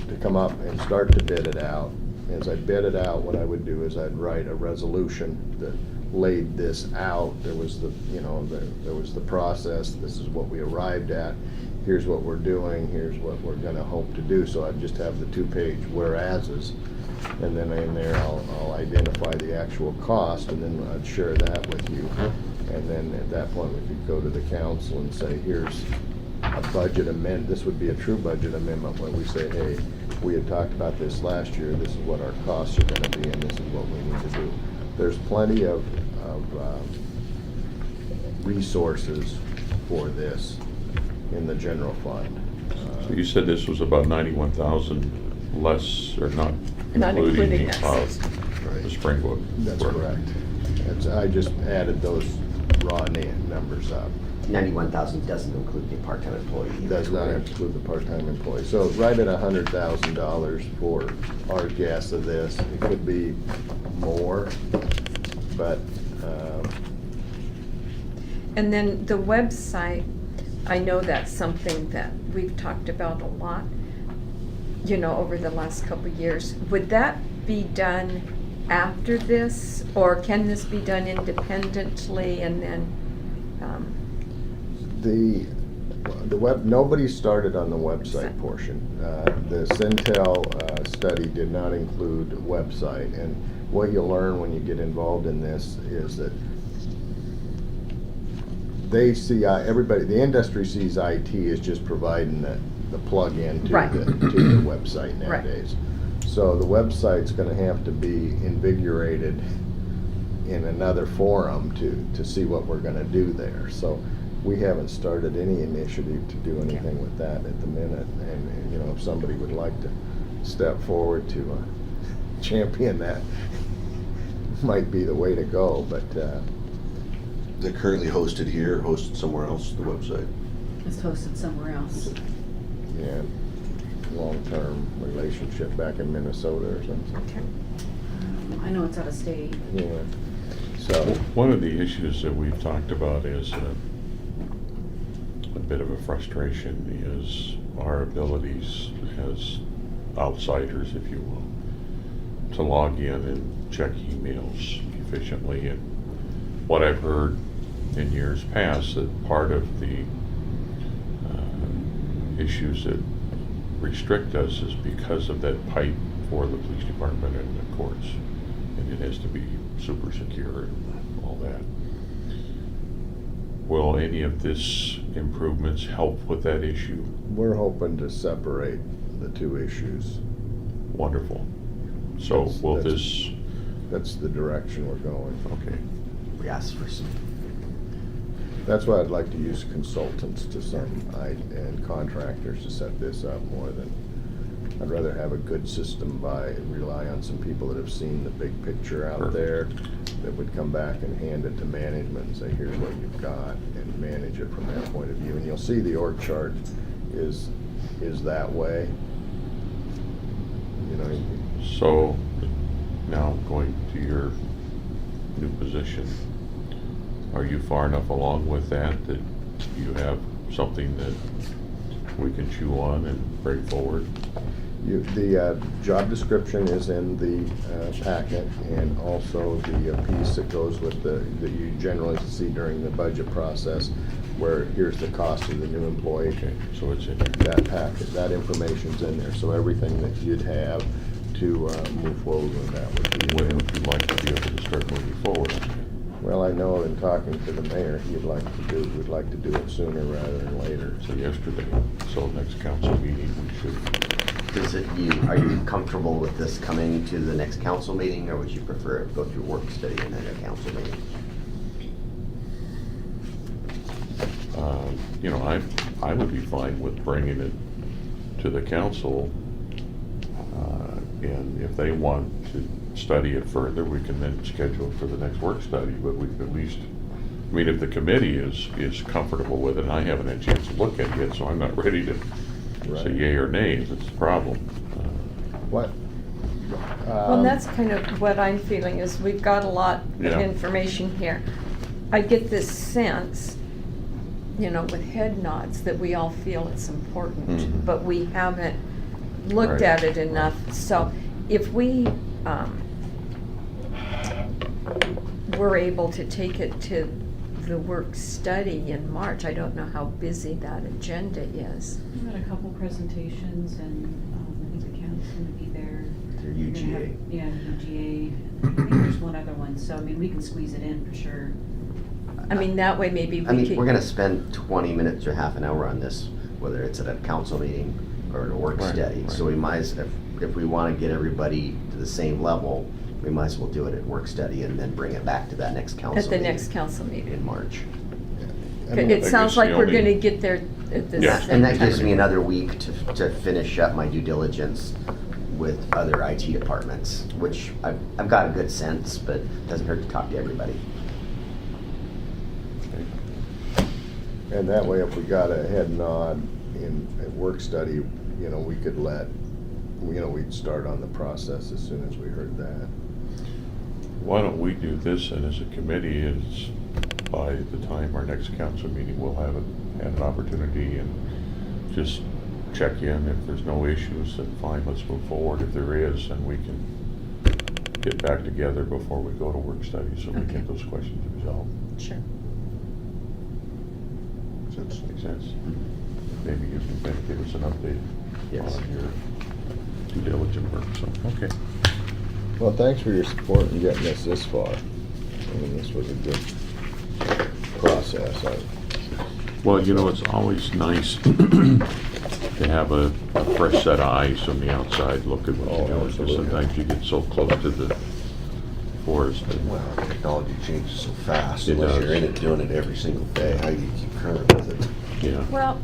to come up and start to bid it out. As I bid it out, what I would do is I'd write a resolution that laid this out. There was there was the process, this is what we arrived at, here's what we're doing, here's what we're gonna hope to do. So I'd just have the 2-page whereases, and then in there I'll identify the actual cost, and then I'd share that with you. And then at that point, we could go to the council and say, here's a budget amendment. This would be a true budget amendment where we say, hey, we had talked about this last year, this is what our costs are gonna be, and this is what we need to do. There's plenty of resources for this in the general fund. So you said this was about 91,000 less, or not Not including including us. the Springwood? That's work. correct. I just added those raw numbers up. 91,000 doesn't include the part-time employee. It does not include the part-time employee. So right at $100,000 for our guess of this. It could be more, but and then the website, I know that's something that we've talked about a lot, over the last couple of years. Would that be done after this, or can this be done independently and then The web, nobody started on the website portion. The Centel study did not include website, and what you'll learn when you get involved in this is that they see, everybody, the industry sees IT as just providing the plug-in to Right. to the website Right. nowadays. So the website's gonna have to be invigorated in another forum to see what we're gonna do there. So we haven't started any initiative to do anything with that at the minute. And, you know, if somebody would like to step forward to champion that, might be the way to go, but, Is it currently hosted here, hosted somewhere else, the website? It's hosted somewhere else. yeah, long-term relationship back in Minnesota or something. Okay. I know it's out of state. Yeah, so, One of the issues that we've talked about is a bit of a frustration is our abilities as outsiders, if you will, to log in and check emails efficiently. And what I've heard in years past, that part of the issues that restrict us is because of that pipe for the police department and the courts. And it has to be super secure and all that. Will any of this improvements help with that issue? we're hoping to separate the two issues. Wonderful. So will That's- this, That's the direction we're going. okay, We asked for some, That's why I'd like to use consultants to and contractors to set this up more than, I'd rather have a good system rely on some people that have seen the big picture out Perfect. there, that would come back and hand it to management and say, here's what you've got, and manage it from that point of view. And you'll see the org chart is that way. You know, so now going to your new position, are you far enough along with that you have something that we can chew on and bring forward? The job description is in the packet, and also the piece that goes with that you generally see during the budget process, where here's the cost of the new employee. Okay, so it's in there. That packet, that information's in there, so everything that you'd have to move forward with that would be. When would you like to be able to start moving forward on that? Well, I know in talking to the mayor, would like to do it sooner rather than later. So yesterday, so next council meeting, we should, are you comfortable with this coming to the next council meeting, or would you prefer it go through work study and then a council meeting? you know, I would be fine with bringing it to the council. And if they want to study it further, we can then schedule it for the next work study, but we could at least, I mean, if the committee is comfortable with it, and I haven't had a chance to look at it yet, so I'm not ready to say Right. yay or nay, if it's a problem. What? Well, Um, that's kind of what I'm feeling, is we've got a lot of Yeah. information here. I get this sense, you know, with head nods, that we all feel it's important, Mhm. but we haven't looked Right. at it enough. So if we were able to take it to the work study in March, I don't know how busy that agenda is. We've got a couple presentations, and I think the county's gonna be there. Through We're gonna have- UGA. Yeah, UGA. I think there's one other one, so I mean, we can squeeze it in for sure. I mean, that way maybe I we mean, could. we're gonna spend 20 minutes or half an hour on this, whether it's at a council meeting or at a work Right, study. So right. we might, if we wanna get everybody to the same level, we might as well do it at work study and then bring it back to that next council At the meeting next council meeting. in March. I mean, It sounds it's like the we're only- gonna get there at the Yeah. same And that time. gives me another week to finish up my due diligence with other IT departments, which I've got a good sense, but it doesn't hurt to talk to everybody. And that way, if we got a head nod in a work study, you know, we could we'd start on the process as soon as we heard that. Why don't we do this, and as a committee, is by the time our next council meeting, we'll have an opportunity and just check in. If there's no issues, then fine, let's move forward. If there is, then we can get back together before we go to work study, so we Okay. get those questions resolved. Sure. sense. Makes sense? Maybe you can give us an update Yes. on your due diligence work, so, okay. Well, thanks for your support in getting us this far. I mean, this was a good process. Well, you know, it's always nice to have a fresh set of eyes from the outside looking at what Oh, you're doing. 'Cause absolutely. sometimes you get so close to the forest. Well, technology changes so fast, It unless does. you're in it doing it every single day, how do you keep current with it? Yeah, Well,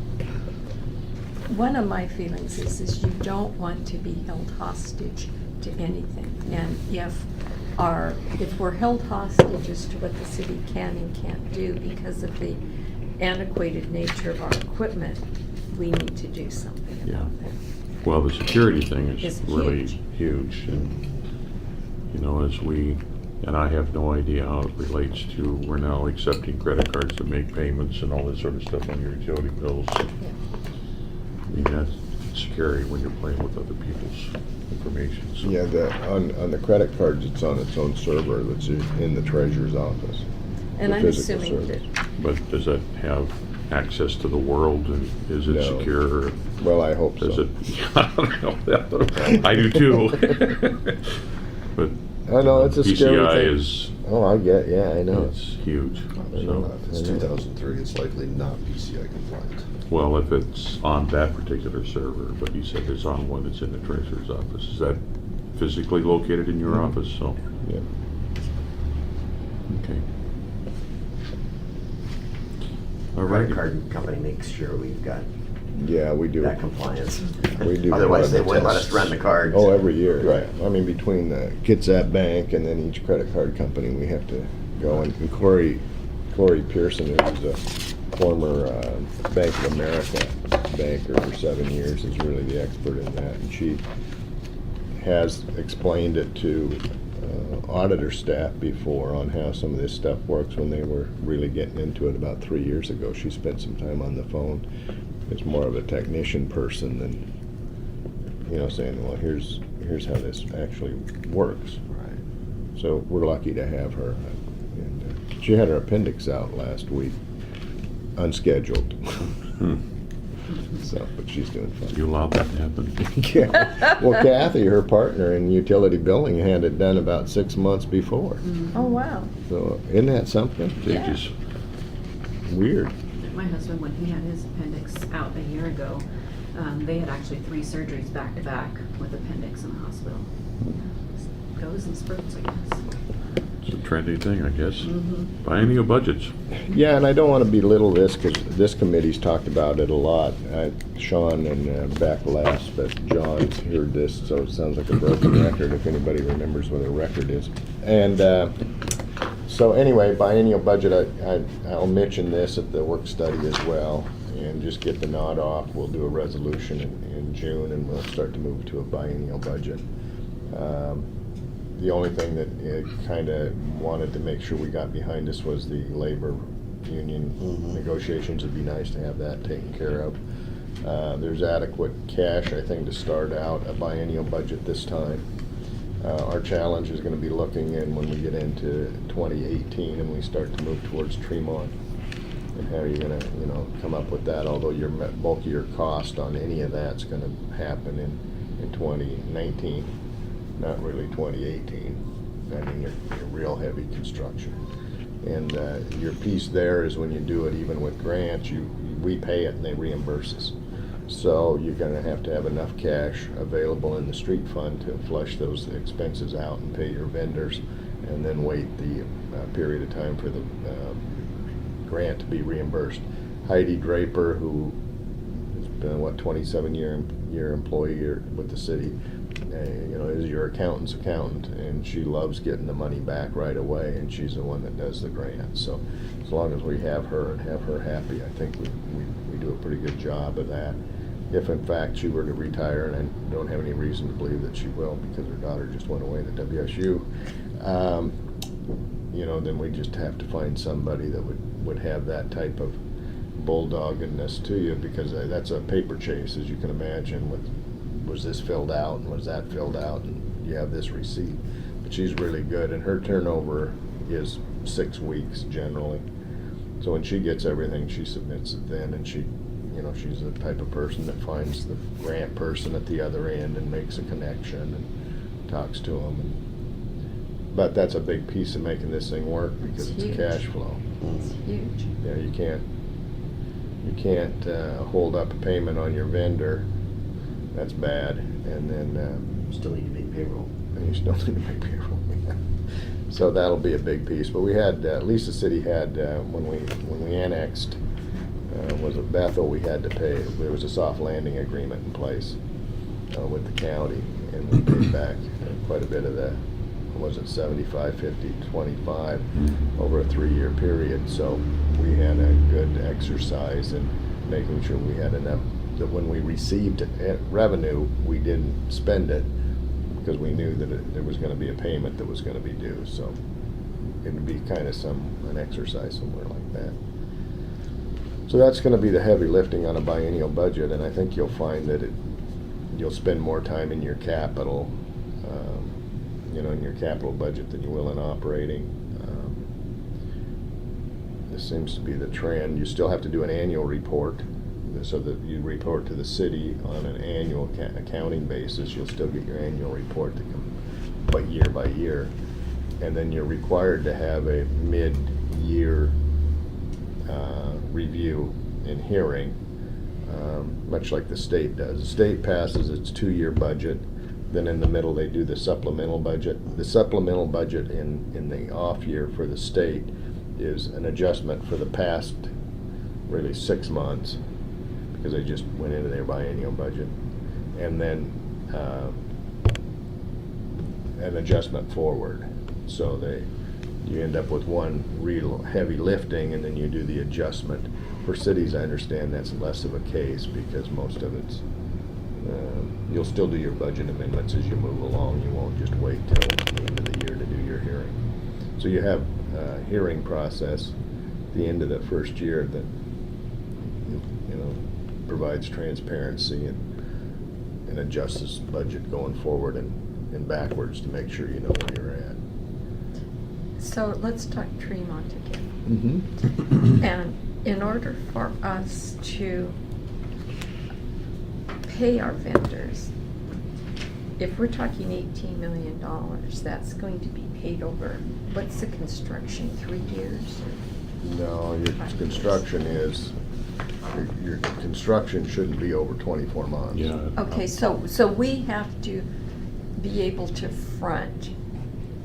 one of my feelings is you don't want to be held hostage to anything. And if we're held hostage as to what the city can and can't do because of the antiquated nature of our equipment, we need to do something Yeah. about that. well, the security thing is It's really huge. huge. And, you know, and I have no idea how it relates to, we're now accepting credit cards to make payments and all this sort of stuff on your utility bills. I mean, that's scary when you're playing with other people's information. So. Yeah, on the credit cards, it's on its own server that's in the treasurer's office. And The I'm physical assuming server. that, But does that have access to the world, and is it No. secure? Or Well, I hope does so. it? I don't know. I do too. But I know, it's a scary PCI thing. is, Oh, I know. it's huge. I know. So, If it's 2003, it's likely not PCI compliant. well, if it's on that particular server, but he said it's on one that's in the treasurer's office, is that physically located in your office? So, Yeah. okay. All Credit right. card company makes sure we've got Yeah, we do. that compliance. We do. Otherwise, they run the wouldn't let us tests. run the cards. Oh, every year. Right. I mean, between the Kitsap Bank and then each credit card company, we have to go. And Corey Pearson, who's a former Bank of America banker for 7 years, is really the expert in that. And she has explained it to auditor staff before on how some of this stuff works when they were really getting into it about 3 years ago. She spent some time on the phone. It's more of a technician person than, you know, saying, well, here's how this actually works. Right. So we're lucky to have her. And she had her appendix out last week, unscheduled. Hmm. So, but she's doing fine. You allowed that to happen? Yeah. Well, Kathy, her partner in utility billing, had it done about 6 months before. oh, wow. So isn't that something? Yeah. Just Weird. My husband, when he had his appendix out a year ago, they had actually 3 surgeries back to back with appendix in the hospital. Goes in spurts, I guess. It's a trendy thing, I guess. Mhm. Biennial budgets. Yeah, and I don't want to belittle this because this committee's talked about it a lot. Sean and Beck left, but John heard this, so it sounds like a broken record if anybody remembers what a record is. And so anyway, biennial budget, I'll mention this at the work study as well and just get the nod off. We'll do a resolution in June and we'll start to move to a biennial budget. The only thing that kind of wanted to make sure we got behind us was the labor union negotiations. It'd be nice to have that taken care of. There's adequate cash, I think, to start out a biennial budget this time. Our challenge is going to be looking in when we get into 2018 and we start to move towards Tremont. And how you're going to, come up with that, although your bulk of your cost on any of that's going to happen in 2019. Not really 2018. I mean, your real heavy construction. And your piece there is when you do it, even with grants, we pay it and they reimburse us. So you're going to have enough cash available in the street fund to flush those expenses out and pay your vendors, and then wait the period of time for the grant to be reimbursed. Heidi Draper, who has been 27-year employee with the city, is your accountant's accountant, and she loves getting the money back right away, and she's the one that does the grant. So as long as we have her and have her happy, I think we do a pretty good job of that. If in fact she were to retire, and I don't have any reason to believe that she will because her daughter just went away to WSU, then we just have to find somebody that would have that type of bulldoggedness to you, because that's a paper chase, as you can imagine, with was this filled out and was that filled out, and you have this receipt. But she's really good, and her turnover is 6 weeks generally. So when she gets everything, she submits it then, and she, you know, she's the type of person that finds the grant person at the other end and makes a connection and talks to them. But that's a big piece of making this thing work because It's it's huge. cash flow. It's huge. Yeah, you can't hold up a payment on your vendor. That's bad. And then Still need to pay payroll. and you still need to make payroll. So that'll be a big piece. But we had, at least the city had, when we annexed, was it Bethel, we had to pay, there was a soft landing agreement in place with the county, and we paid back quite a bit of that. Was it 75, 50, 25 over a 3-year period? So we had a good exercise in making sure we had enough, that when we received revenue, we didn't spend it, because we knew that there was gonna be a payment that was gonna be due, so it'd be kind of an exercise somewhere like that. So that's gonna be the heavy lifting on a biennial budget, and I think you'll find that you'll spend more time in your capital, you know, in your capital budget than you will in operating. This seems to be the trend. You still have to do an annual report, so that you report to the city on an annual accounting basis. You'll still get your annual report that comes by year. And then you're required to have a mid-year review and hearing, much like the state does. The state passes its 2-year budget, then in the middle they do the supplemental budget. The supplemental budget in the off year for the state is an adjustment for the past really 6 months, because they just went into their biennial budget, and then an adjustment forward. So you end up with one real heavy lifting, and then you do the adjustment. For cities, I understand that's less of a case, because most of it's, you'll still do your budget amendments as you move along. You won't just wait till the end of the year to do your hearing. So you have a hearing process at the end of the first year that, you know, provides transparency and adjusts this budget going forward and backwards to make sure you know where you're at. So let's talk Tremont again. And in order for us to pay our vendors, if we're talking $18 million, that's going to be paid over, what's the construction, 3 years? No, your construction is, your construction shouldn't be over 24 months. Yeah. Okay, so we have to be able to front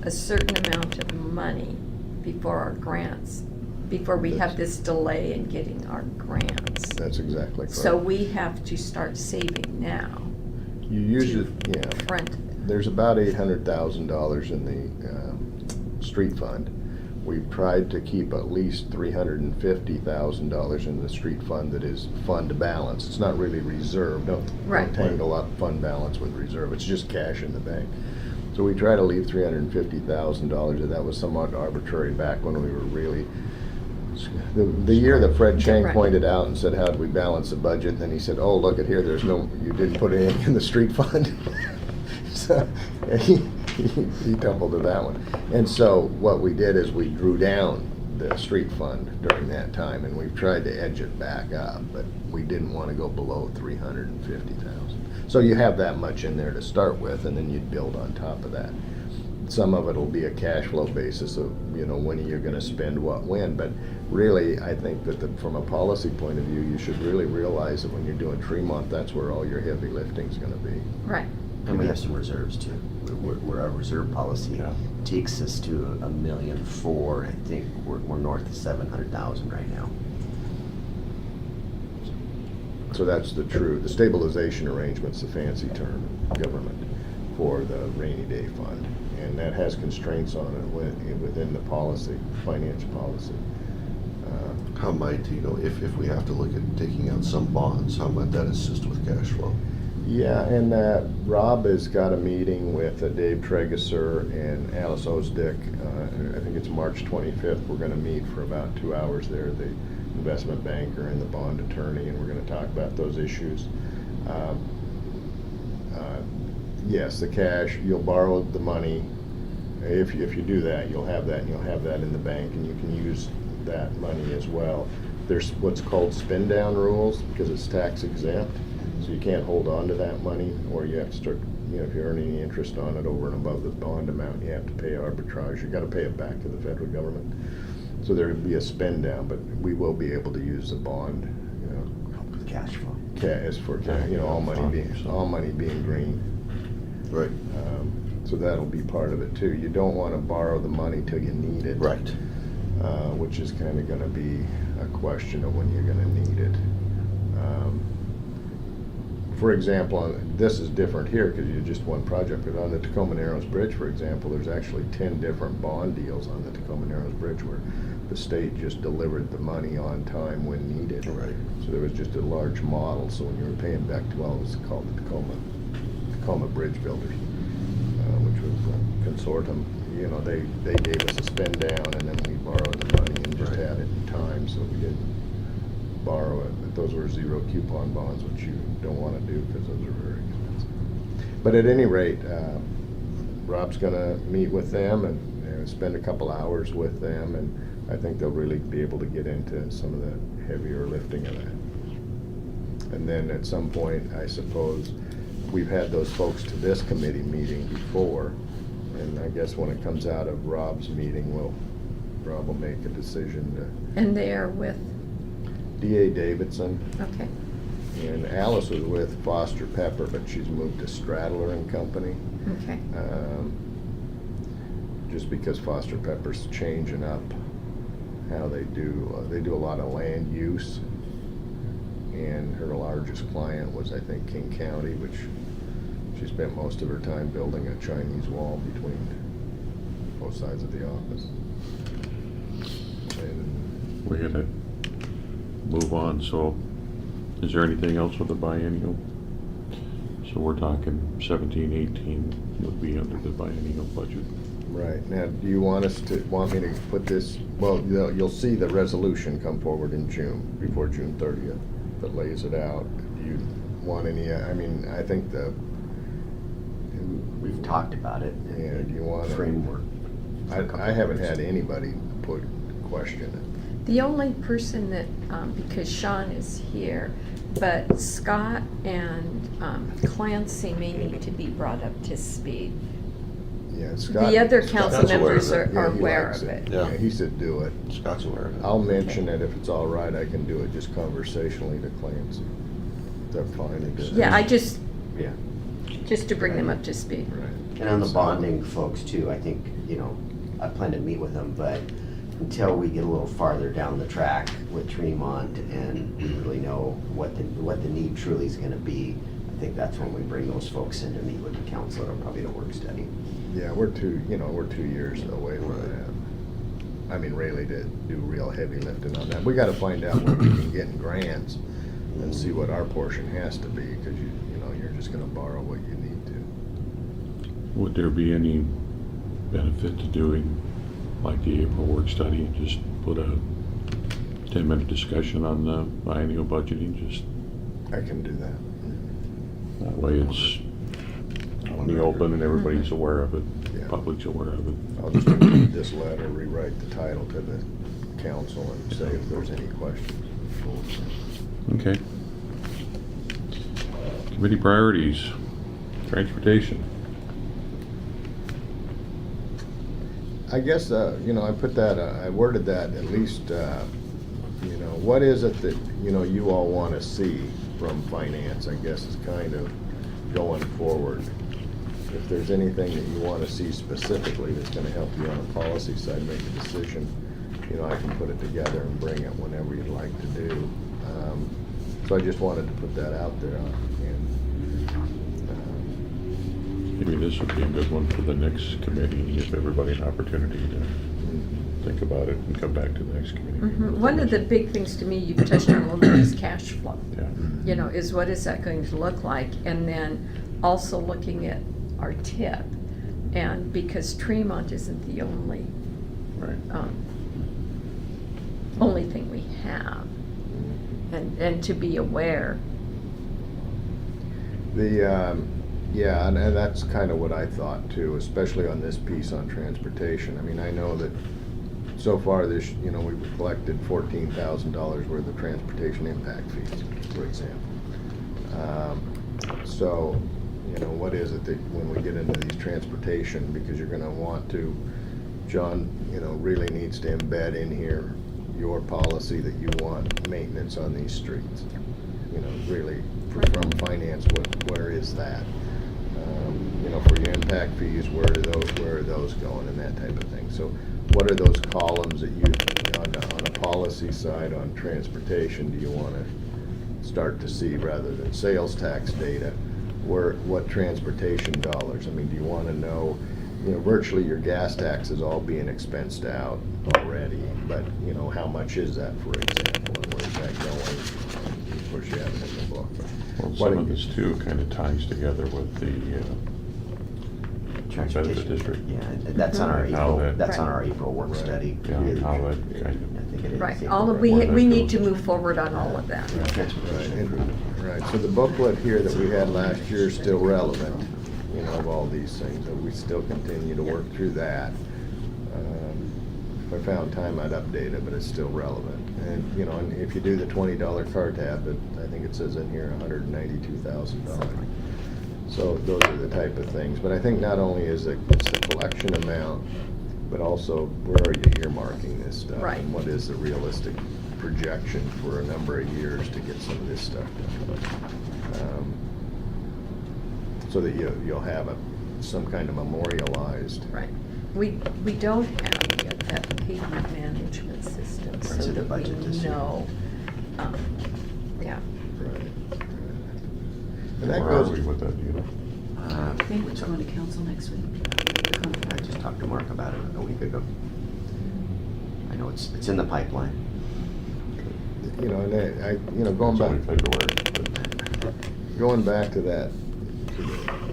a certain amount of money before our grants, before we have this delay in getting our grants. That's exactly correct. So we have to start saving now You usually, yeah, to front. there's about $800,000 in the street fund. We've tried to keep at least $350,000 in the street fund that is fund balance. It's not really reserve. Don't Right. tangle up fund balance with reserve. It's just cash in the bank. So we try to leave $350,000, and that was somewhat arbitrary back when we were really, the year that Fred Chang Right. pointed out and said, how did we balance the budget? Then he said, oh, look at here, you didn't put anything in the street fund. So he tumbled to that one. And so what we did is we drew down the street fund during that time, and we've tried to edge it back up, but we didn't want to go below 350,000. So you have that much in there to start with, and then you'd build on top of that. Some of it will be a cash flow basis of, you know, when you're going to spend what when, but really, I think that from a policy point of view, you should really realize that when you're doing Tremont, that's where all your heavy lifting's going to be. Right. And we have some reserves too. Where our reserve policy Yeah. takes us to $1.4 million. I think we're north of 700,000 right now. So that's the stabilization arrangement's the fancy term in government for the rainy day fund. And that has constraints on it within the policy, finance policy. How might, if we have to look at taking out some bonds, how might that assist with cash flow? Yeah, and Rob has got a meeting with Dave Tregesser and Alice Osdick. I think it's March 25th. We're going to meet for about 2 hours there, the investment banker and the bond attorney, and we're going to talk about those issues. Yes, the cash, you'll borrow the money. If you do that, you'll have that, and you'll have that in the bank, and you can use that money as well. There's what's called spin down rules, because it's tax exempt, so you can't hold on to that money, or you have to start, if you're earning any interest on it over and above the bond amount, you have to pay arbitrage. You gotta pay it back to the federal government. So there'll be a spin down, but we will be able to use the bond, Cash flow. as for, all money being green. Right, So that'll be part of it too. You don't wanna borrow the money till you need it. right. Which is kinda gonna be a question of when you're gonna need it. For example, this is different here because you're just one project, but on the Tacoma Narrows Bridge, for example, there's actually 10 different bond deals on the Tacoma Narrows Bridge where the state just delivered the money on time when needed. Right. So there was just a large model, so when you were paying back to, well, it was called the Tacoma Bridge Builders, which was a consortium. They gave us a spend down and then we borrowed the money and just Right. had it in time, so we didn't borrow it. But those were zero coupon bonds, which you don't want to do because those are very expensive. But at any rate, Rob's gonna meet with them and spend a couple hours with them, and I think they'll really be able to get into some of the heavier lifting of that. And then at some point, I suppose, we've had those folks to this committee meeting before, and I guess when it comes out of Rob's meeting, Rob will make a decision to And they are with, D.A. Davidson, okay, and Alice was with Foster Pepper, but she's moved to Stradler and Company. okay. Just because Foster Pepper's changing up how they do a lot of land use. And her largest client was, I think, King County, which she spent most of her time building a Chinese wall between both sides of the office. And We gotta move on, so is there anything else with the biennial? So we're talking 17, 18 would be under the biennial budget. right, now, do you want me to put this, well, you'll see the resolution come forward in June, before June 30th, that lays it out. Do you want any, I think We've talked about it. Yeah, do you want Framework. I haven't had anybody question it. The only person that, because Sean is here, but Scott and Clancy may need to be brought up to speed. Yeah, Scott. The other council Scott's aware members of are it. Yeah, are he aware likes of it. Yeah. Yeah, he said do it. Scott's aware of it. I'll mention it if it's all right. I can do it just conversationally to Clancy. Is that fine? Yeah, just Yeah. to bring them up to speed. Right. And on the bonding folks too, I think, I plan to meet with them, but until we get a little farther down the track with Tremont and we really know what the need truly is gonna be, I think that's when we bring those folks in to meet with the council or probably the work study. Yeah, we're 2 years away from that. Really to do real heavy lifting on that. We gotta find out what we can get in grants and see what our portion has to be, because you're just gonna borrow what you need to. Would there be any benefit to doing like the April work study, just put a 10-minute discussion on the biennial budgeting, just I can do that. that way it's in the open and everybody's aware of it, Yeah. public's aware of it. I'll just read this letter, rewrite the title to the council and say if there's any questions. Okay. Committee priorities, transportation. I guess, I put that, I worded that at least, what is it that, you all want to see from finance, I guess, is kind of going forward. If there's anything that you want to see specifically that's going to help you on the policy side make a decision, I can put it together and bring it whenever you'd like to do. So I just wanted to put that out there. Maybe this would be a good one for the next committee, give everybody an opportunity to think about it and come back to the next committee. One of the big things to me you've touched on a little bit is cash flow. Yeah. Is what is that going to look like? And then also looking at our tip. And because Tremont isn't the only Right. only thing we have. And to be aware. Yeah, and that's kind of what I thought too, especially on this piece on transportation. I know that so far this, we've collected $14,000 worth of transportation impact fees, for example. So, what is it that when we get into these transportation, because you're gonna want to, John, really needs to embed in here your policy that you want maintenance on these streets. Really, from finance, where is that? For your impact fees, where are those going and that type of thing. So what are those columns that you, on a policy side on transportation, do you want to start to see rather than sales tax data? What transportation dollars? I mean, do you want to know, virtually your gas tax is all being expensed out already, but, how much is that, for example, and where's that going? Of course, you have it in the book. Well, What some do of you- this too kind of ties together with the benefit district. Yeah, that's on our How April, that- that's on our April work Right. study. Yeah, how that kind I think it is. Right, April, all of, right? we, Where that we need to goes. move forward on all of that. Transportation Right. improvement. Right, so the booklet here that we had last year is still relevant, of all these things, and we still continue to work through that. If I found time, I'd update it, but it's still relevant. And, and if you do the $20 car tab, I think it says in here $192,000. So those are the type of things, but I think not only is it's the collection amount, but also where are you earmarking this stuff? Right. And what is the realistic projection for a number of years to get some of this stuff done? So that you'll have some kind of memorialized. Right. We don't have yet that pavement management system, It's so in the that budget we this year. know. Yeah, Right. And that Where are goes, we with that, do you know? Uh, I think it's going to council next week. The I contract. just talked to Mark about it a week ago. I know it's in the pipeline. and going It's only back, February, but to that,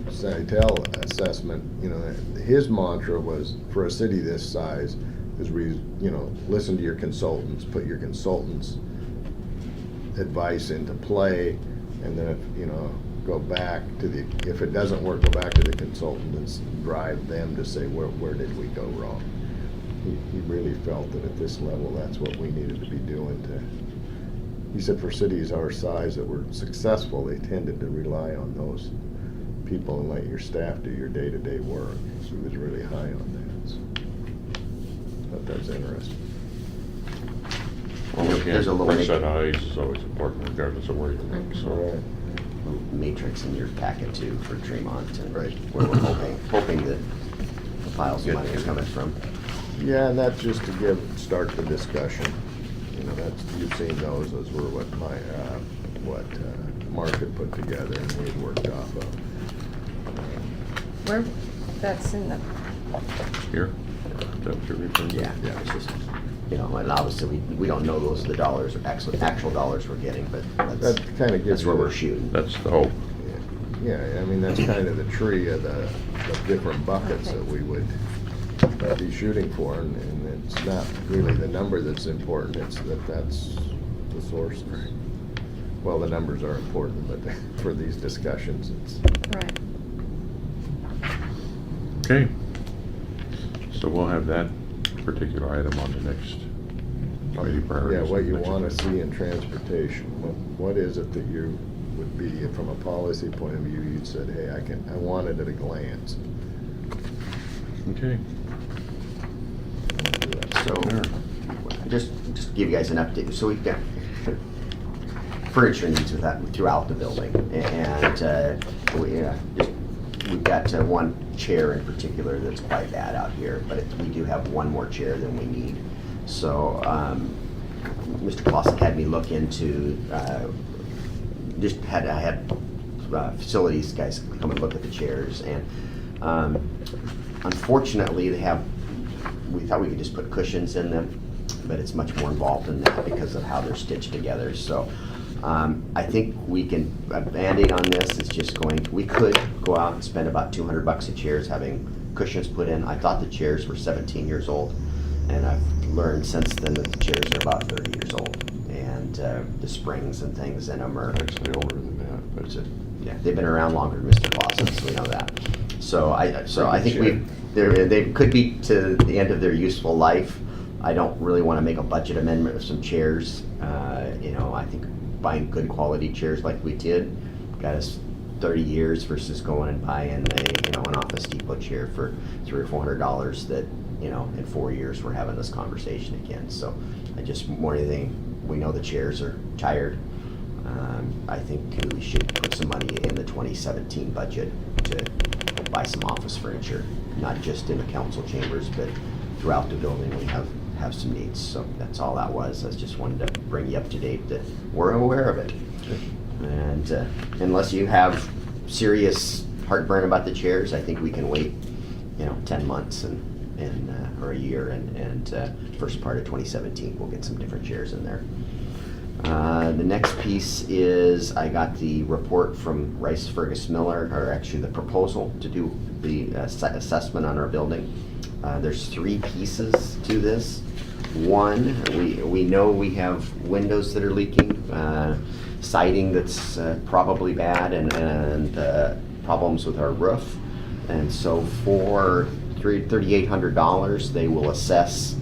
Sanitel assessment, his mantra was, for a city this size, is listen to your consultants, put your consultants' advice into play, and then go back to if it doesn't work, go back to the consultant and drive them to say, where did we go wrong? He really felt that at this level, that's what we needed to be doing he said for cities our size that were successful, they tended to rely on those people and let your staff do your day-to-day work. So he was really high on that. So, thought that was interesting. well, again, There's a little fresh set of eyes is always important regardless of where you work, All so. right. Matrix in your packet too for Tremont and Right. where we're hoping that the piles of money are coming from. Yeah, and that's just to start the discussion. You've seen those were what Mark had put together and we had worked off of. where, that's in the, Here, is that what you're referring to? Yeah, it's just, and obviously we don't know those are the dollars, actual dollars we're getting, but That kind of gives that's where you we're shooting. That's the hope. Yeah, I mean, that's kind of the tree of the different buckets that we would be shooting for, and it's not really the number that's important, it's that's the source. Well, the numbers are important, but for these discussions, it's, right. Okay. So we'll have that particular item on the next committee priorities. yeah, what you next want to week. see in transportation. What is it that you would be, from a policy point of view, you'd said, hey, I want it at a glance. Okay. So, Sure. just to give you guys an update, so we've got furniture needs throughout the building, and we've got one chair in particular that's quite bad out here, but we do have one more chair than we need. So, Mr. Clausen had me look into, I had facilities guys come and look at the chairs, and unfortunately, we thought we could just put cushions in them, but it's much more involved than that because of how they're stitched together. So I think we can, a Band-Aid on this is just we could go out and spend about $200 a chairs having cushions put in. I thought the chairs were 17 years old, and I've learned since then that the chairs are about 30 years old. And the springs and things in them are, Actually older than that, but yeah, they've been around longer than Mr. Clausen, so we know that. So I think they could be to the end of their useful life, I don't really want to make a budget amendment of some chairs. You know, I think buying good quality chairs like we did got us 30 years versus going and buying an Office Depot chair for $300 or $400 that, in 4 years we're having this conversation again. So I just, more than anything, we know the chairs are tired. I think we should put some money in the 2017 budget to buy some office furniture, not just in the council chambers, but throughout the building. We have some needs. So that's all that was. I just wanted to bring you up to date that we're aware of it. And unless you have serious heartburn about the chairs, I think we can wait, 10 months or a year, and first part of 2017 we'll get some different chairs in there. The next piece is I got the report from Rice Fergus Miller, or actually the proposal to do the assessment on our building. There's 3 pieces to this. One, we know we have windows that are leaking, siding that's probably bad, and problems with our roof. And so for $3,800, they will assess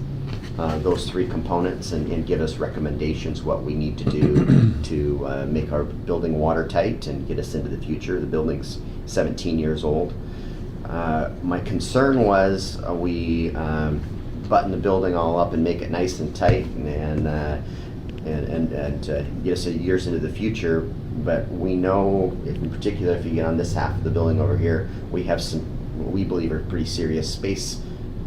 those 3 components and give us recommendations what we need to do to make our building watertight and get us into the future. The building's 17 years old. My concern was we button the building all up and make it nice and tight and get us years into the future. But we know, in particular, if you get on this half of the building over here, we have some, what we believe are pretty serious space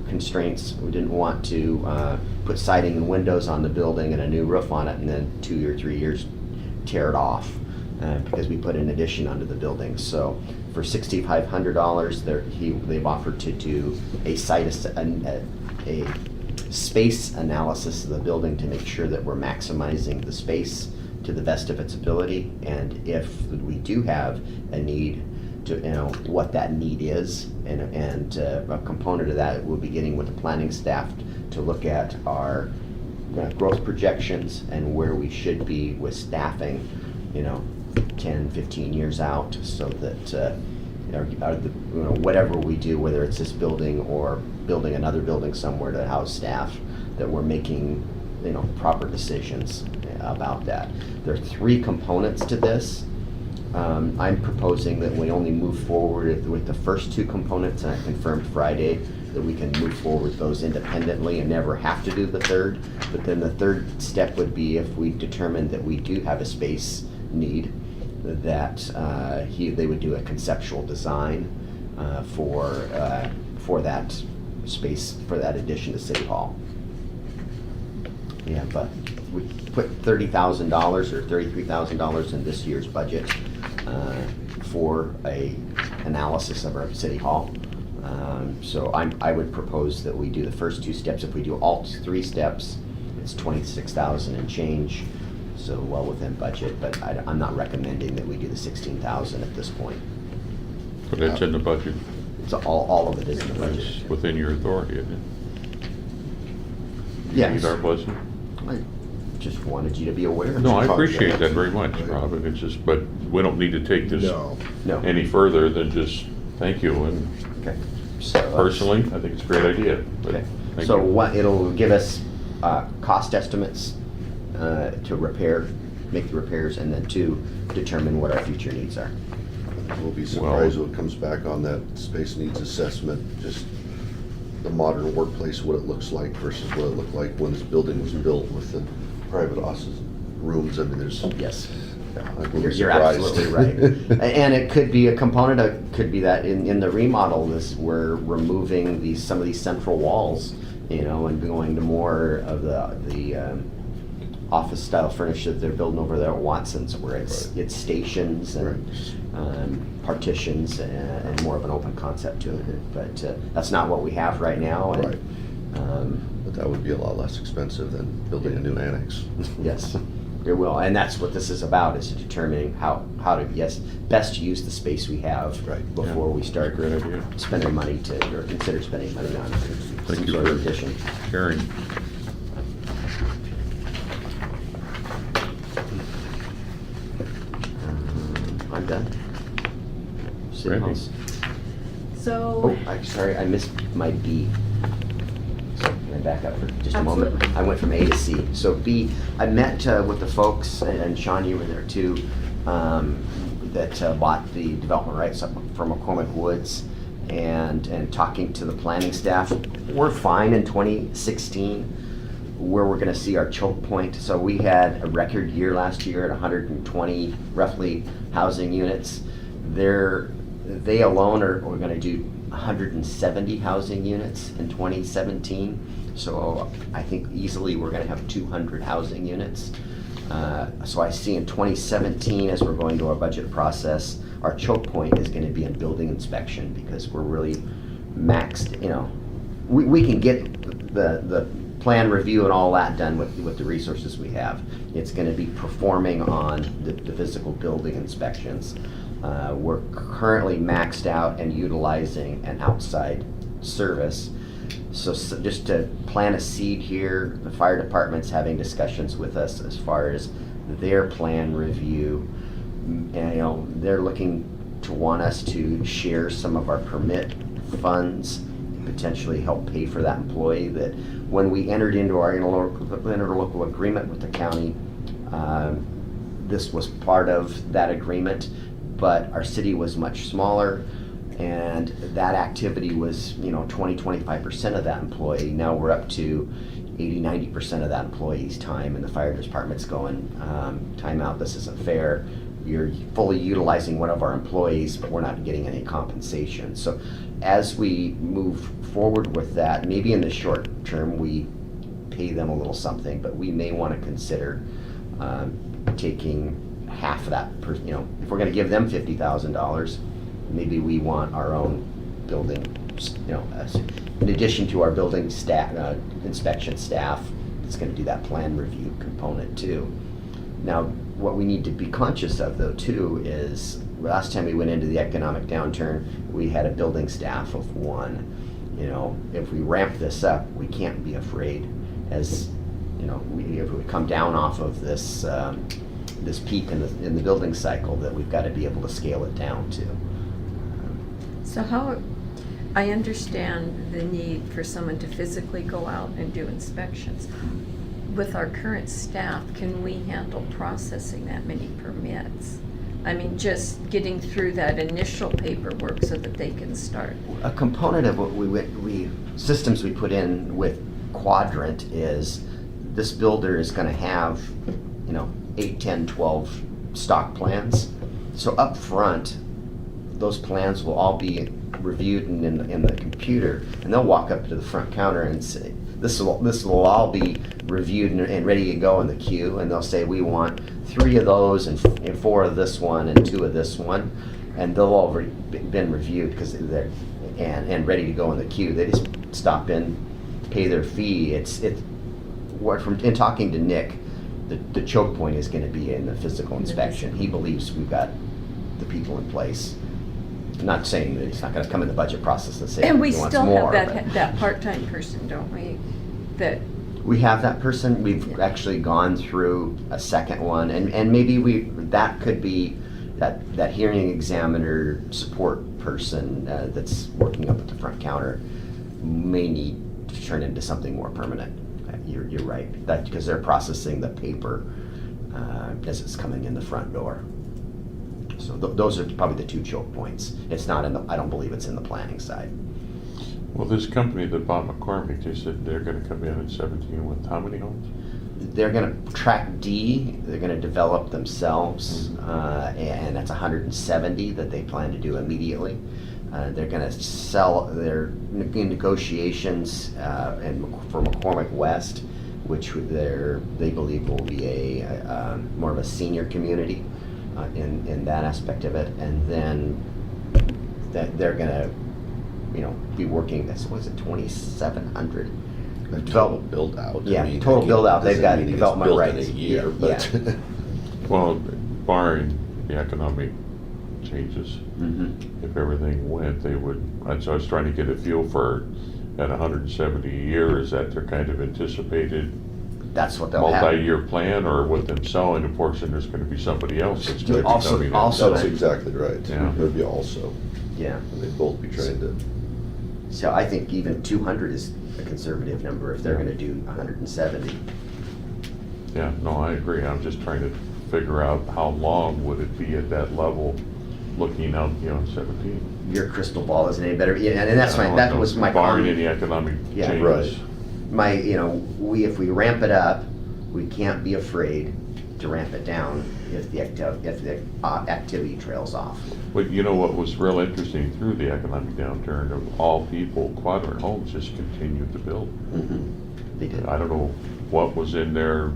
constraints. We didn't want to put siding and windows on the building and a new roof on it and then 2 or 3 years tear it off because we put an addition onto the building. So for $6,500, they've offered to do a space analysis of the building to make sure that we're maximizing the space to the best of its ability, and if we do have a need, to what that need is, and a component of that we'll be getting with the planning staff to look at our growth projections and where we should be with staffing 10, 15 years out, so that whatever we do, whether it's this building or building another building somewhere to house staff, that we're making proper decisions about that. There are 3 components to this. I'm proposing that we only move forward with the first 2 components, and I confirmed Friday that we can move forward with those independently and never have to do the third. But then the third step would be if we determine that we do have a space need, that they would do a conceptual design for that space, for that addition to City Hall. Yeah, but we put $30,000 or $33,000 in this year's budget for a analysis of our City Hall. So I would propose that we do the first 2 steps. If we do all 3 steps, it's $26,000 and change, so well within budget. But I'm not recommending that we do the $16,000 at this point. But it's in the budget. So all of it is in the budget. It's within your authority, isn't it? Yes. Need our blessing? I just wanted you to be aware. No, I appreciate that very much, Robin. It's just, but we don't need to take this No. any further than just thank you. And Okay. So, personally, I think it's a great idea. But Okay. thank So you. it'll give us cost estimates to make the repairs, and then to determine what our future needs are. We'll be surprised when it comes back on that space needs assessment, just the modern workplace, what it looks like versus what it looked like when this building was built with the private offices, rooms. I mean, there's, Yes. we'll be You're surprised. absolutely right. And it could be a component of, could be that in the remodel, we're removing some of these central walls, and going to more of the office style furniture that they're building over there at Watson's, where it's stations and partitions and more of an open concept to it. But that's not what we have right now. And, Right. But that would be a lot less expensive than building a new annex. Yes, it will, and that's what this is about: is determining how to best use the space we have Right. before we start Great idea. spending money or consider spending money on some you sort of for- addition. Sharing. I'm done. City Randy? Halls. So. Oh, I'm sorry, I missed my B. So Can I back up for just a moment? Absolutely. I went from A to C. So B, I met with the folks, and Sean, you were there too, that bought the development rights up from McCormick Woods, and talking to the planning staff. We're fine in 2016 where we're gonna see our choke point. So we had a record year last year at 120 roughly housing units. They alone are gonna do 170 housing units in 2017. So I think easily we're gonna have 200 housing units. So I see in 2017, as we're going to our budget process, our choke point is gonna be in building inspection, because we're really maxed, we can get the plan review and all that done with the resources we have. It's gonna be performing on the physical building inspections. We're currently maxed out and utilizing an outside service. So just to plant a seed here, the fire department's having discussions with us as far as their plan review. And, they're looking to want us to share some of our permit funds, potentially help pay for that employee. That when we entered into our interlocal agreement with the county, this was part of that agreement, but our city was much smaller, and that activity was 20-25% of that employee. Now we're up to 80-90% of that employee's time, and the fire department's going, time out, this isn't fair. You're fully utilizing one of our employees, but we're not getting any compensation. So as we move forward with that, maybe in the short term we pay them a little something, but we may want to consider taking half of that if we're going to give them $50,000, maybe we want our own building, in addition to our building staff, inspection staff, that's going to do that plan review component too. Now, what we need to be conscious of though too is, last time we went into the economic downturn, we had a building staff of 1. If we ramp this up, we can't be afraid, as if we come down off of this this peak in the building cycle, that we've got to be able to scale it down to. So I understand the need for someone to physically go out and do inspections. With our current staff, can we handle processing that many permits? I mean, just getting through that initial paperwork so that they can start. A component of what systems we put in with Quadrant is, this builder is going to have 8, 10, 12 stock plans. So up front, those plans will all be reviewed in the computer, and they'll walk up to the front counter and say, this will all be reviewed and ready to go in the queue, and they'll say, we want 3 of those and 4 of this one and 2 of this one, and they'll all been reviewed because they're and ready to go in the queue. They just stop in, pay their fee. In talking to Nick, the choke point is going to be in the physical inspection. He believes we've got the people in place. I'm not saying that it's not going to come in the budget process and say And we he wants still more, have but that part-time person, don't we? That we have that person. We've actually gone through a second one, and maybe that could be that hearing examiner support person that's working up at the front counter may need to turn into something more permanent. You're right, that because they're processing the paper as it's coming in the front door. So those are probably the 2 choke points. It's not I don't believe it's in the planning side. Well, this company that bought McCormick, they said they're gonna come in 17 with how many homes? They're going to track D, they're going to develop themselves, and that's 170 that they plan to do immediately. They're going to sell, they're in negotiations for McCormick West, which they believe will be a more of a senior community in that aspect of it. And then they're going to be working, what is it, 2,700? A total build out. Yeah, total build out. They've got Doesn't mean it gets development built rights. in a year, Yeah, but Well, barring the economic changes, Mhm. if everything went, they would, so I was trying to get a feel for, at 170 a year, is that their kind of anticipated That's what they'll have. multi-year plan, or with them selling a portion, there's gonna be somebody else that's gonna be Also- coming in? also- that's exactly right. Yeah. It would be also, Yeah. and they'd both be trying to. So I think even 200 is a conservative number if they're gonna do 170. Yeah, no, I agree. I'm just trying to figure out how long would it be at that level, looking out, 17. Your crystal ball isn't any better, yeah, and that's my, that was my Barring comment. any economic Yeah. changes. Right. If we ramp it up, we can't be afraid to ramp it down if the activity trails off. But you know what was real interesting through the economic downturn, of all people, Quadrant Homes just continued to build. They did. I don't know what was in their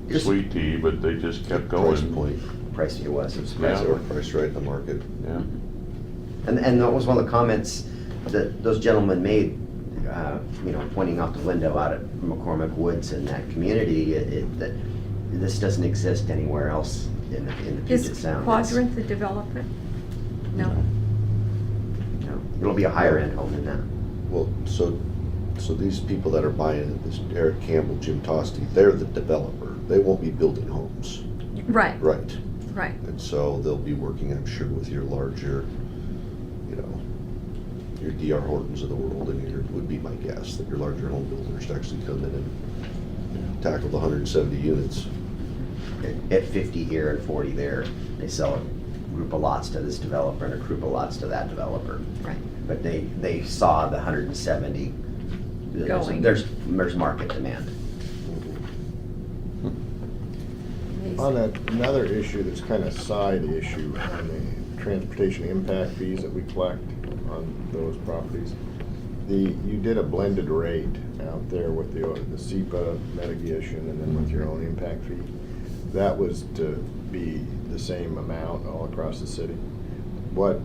Just- sweet tea, but they just kept Price going. point, Pricey it was. Yeah. they were priced right in the market. Yeah, And that was one of the comments that those gentlemen made, pointing out the window out at McCormick Woods and that community, that this doesn't exist anywhere else in the Puget Is Sound. Quadrant the developer? No? No. It'll be a higher end home than that. Well, so these people that are buying it, this Eric Campbell, Jim Tosti, they're the developer. They won't be building homes. Right, Right. right. And so they'll be working, I'm sure, with your larger, your D.R. Hortons of the world, and would be my guess, that your larger home builders to actually come in and tackle the 170 units. At 50 here and 40 there, they sell a group of lots to this developer and a group of lots to that developer. Right. But they saw the 170. Going. There's market demand. On another issue that's kind of side issue on the transportation impact fees that we collect on those properties. You did a blended rate out there with the SEPA mitigation and then with your own impact fee. That was to be the same amount all across the city. What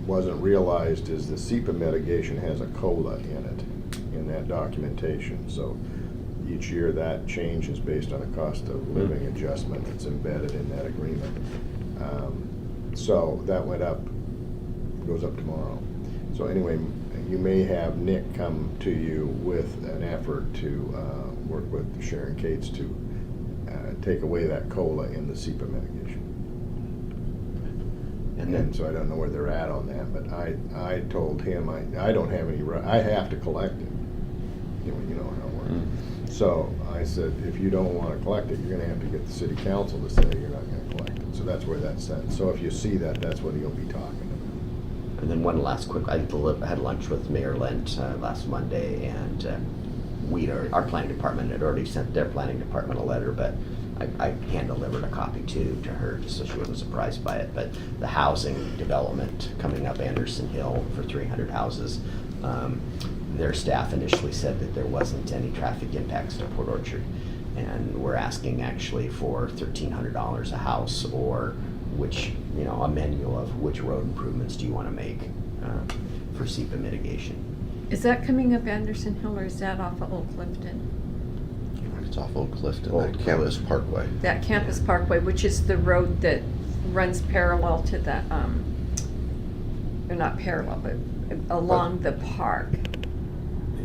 wasn't realized is the SEPA mitigation has a COLA in it, in that documentation. So each year that changes based on a cost of living adjustment that's embedded in that agreement. So that went up, goes up tomorrow. So anyway, you may have Nick come to you with an effort to work with Sharon Cates to take away that COLA in the SEPA mitigation. And And then, so I don't know where they're at on that, but I told him, I don't have any, I have to collect it. You know how it works. So I said, if you don't want to collect it, you're gonna have to get the city council to say you're not gonna collect it. So that's where that's at. So if you see that, that's what he'll be talking about. and then one last quick, I had lunch with Mayor Lent last Monday, and our planning department had already sent their planning department a letter, but I hand-delivered a copy to her, just so she wasn't surprised by it. But the housing development coming up Anderson Hill for 300 houses, their staff initially said that there wasn't any traffic impacts to Port Orchard. And we're asking actually for $1,300 a house, or a menu of which road improvements do you want to make for SEPA mitigation. Is that coming up Anderson Hill, or is that off of Old Clifton? It's off Oak Clifton, Oak that Campus Parkway. That Campus Parkway, which is the road that runs parallel to the, or not parallel, but along the park.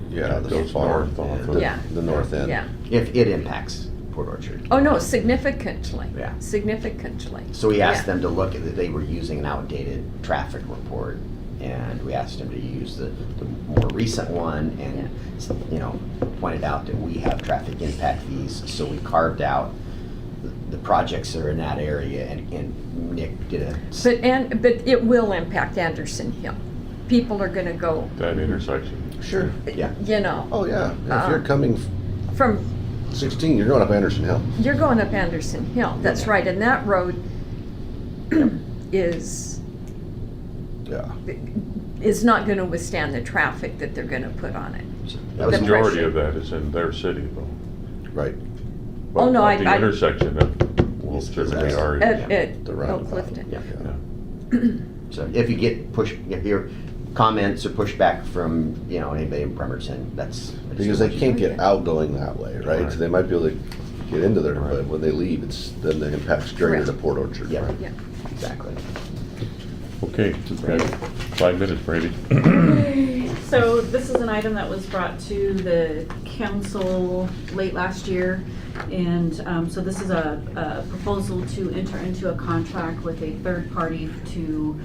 Yeah, It the goes far, north off of- Yeah. the north end. Yeah. If it impacts Port Orchard. Oh, no, significantly. Yeah. Significantly. So we asked Yeah. them to look at, they were using an outdated traffic report, and we asked them to use the more recent one, and, pointed out that we have traffic impact fees, so we carved out the projects that are in that area, and Nick did a. But it will impact Anderson Hill. People are gonna go, that intersection. Sure. Yeah. Oh, yeah. If you're coming from, 16, you're going up Anderson Hill. you're going up Anderson Hill, that's right, and that road is Yeah. not gonna withstand the traffic that they're gonna put on it. That The was The majority pressure. of that is in their city, though. Right. Oh, no, But the I- intersection that will certainly Yes. are. At The Old roundabout. Clifton. Yeah. Yeah. So if you get if your comments or pushback from, anybody in Bremerton, that's. Because they can't get out going that way, right? Right. So they might be able to get into there, Right. but when they leave, then the impact's greater to Correct. Port Orchard. Yeah. right? Yeah. Exactly. Okay, we've got 5 minutes, Brady. So this is an item that was brought to the council late last year. And so this is a proposal to enter into a contract with a third party to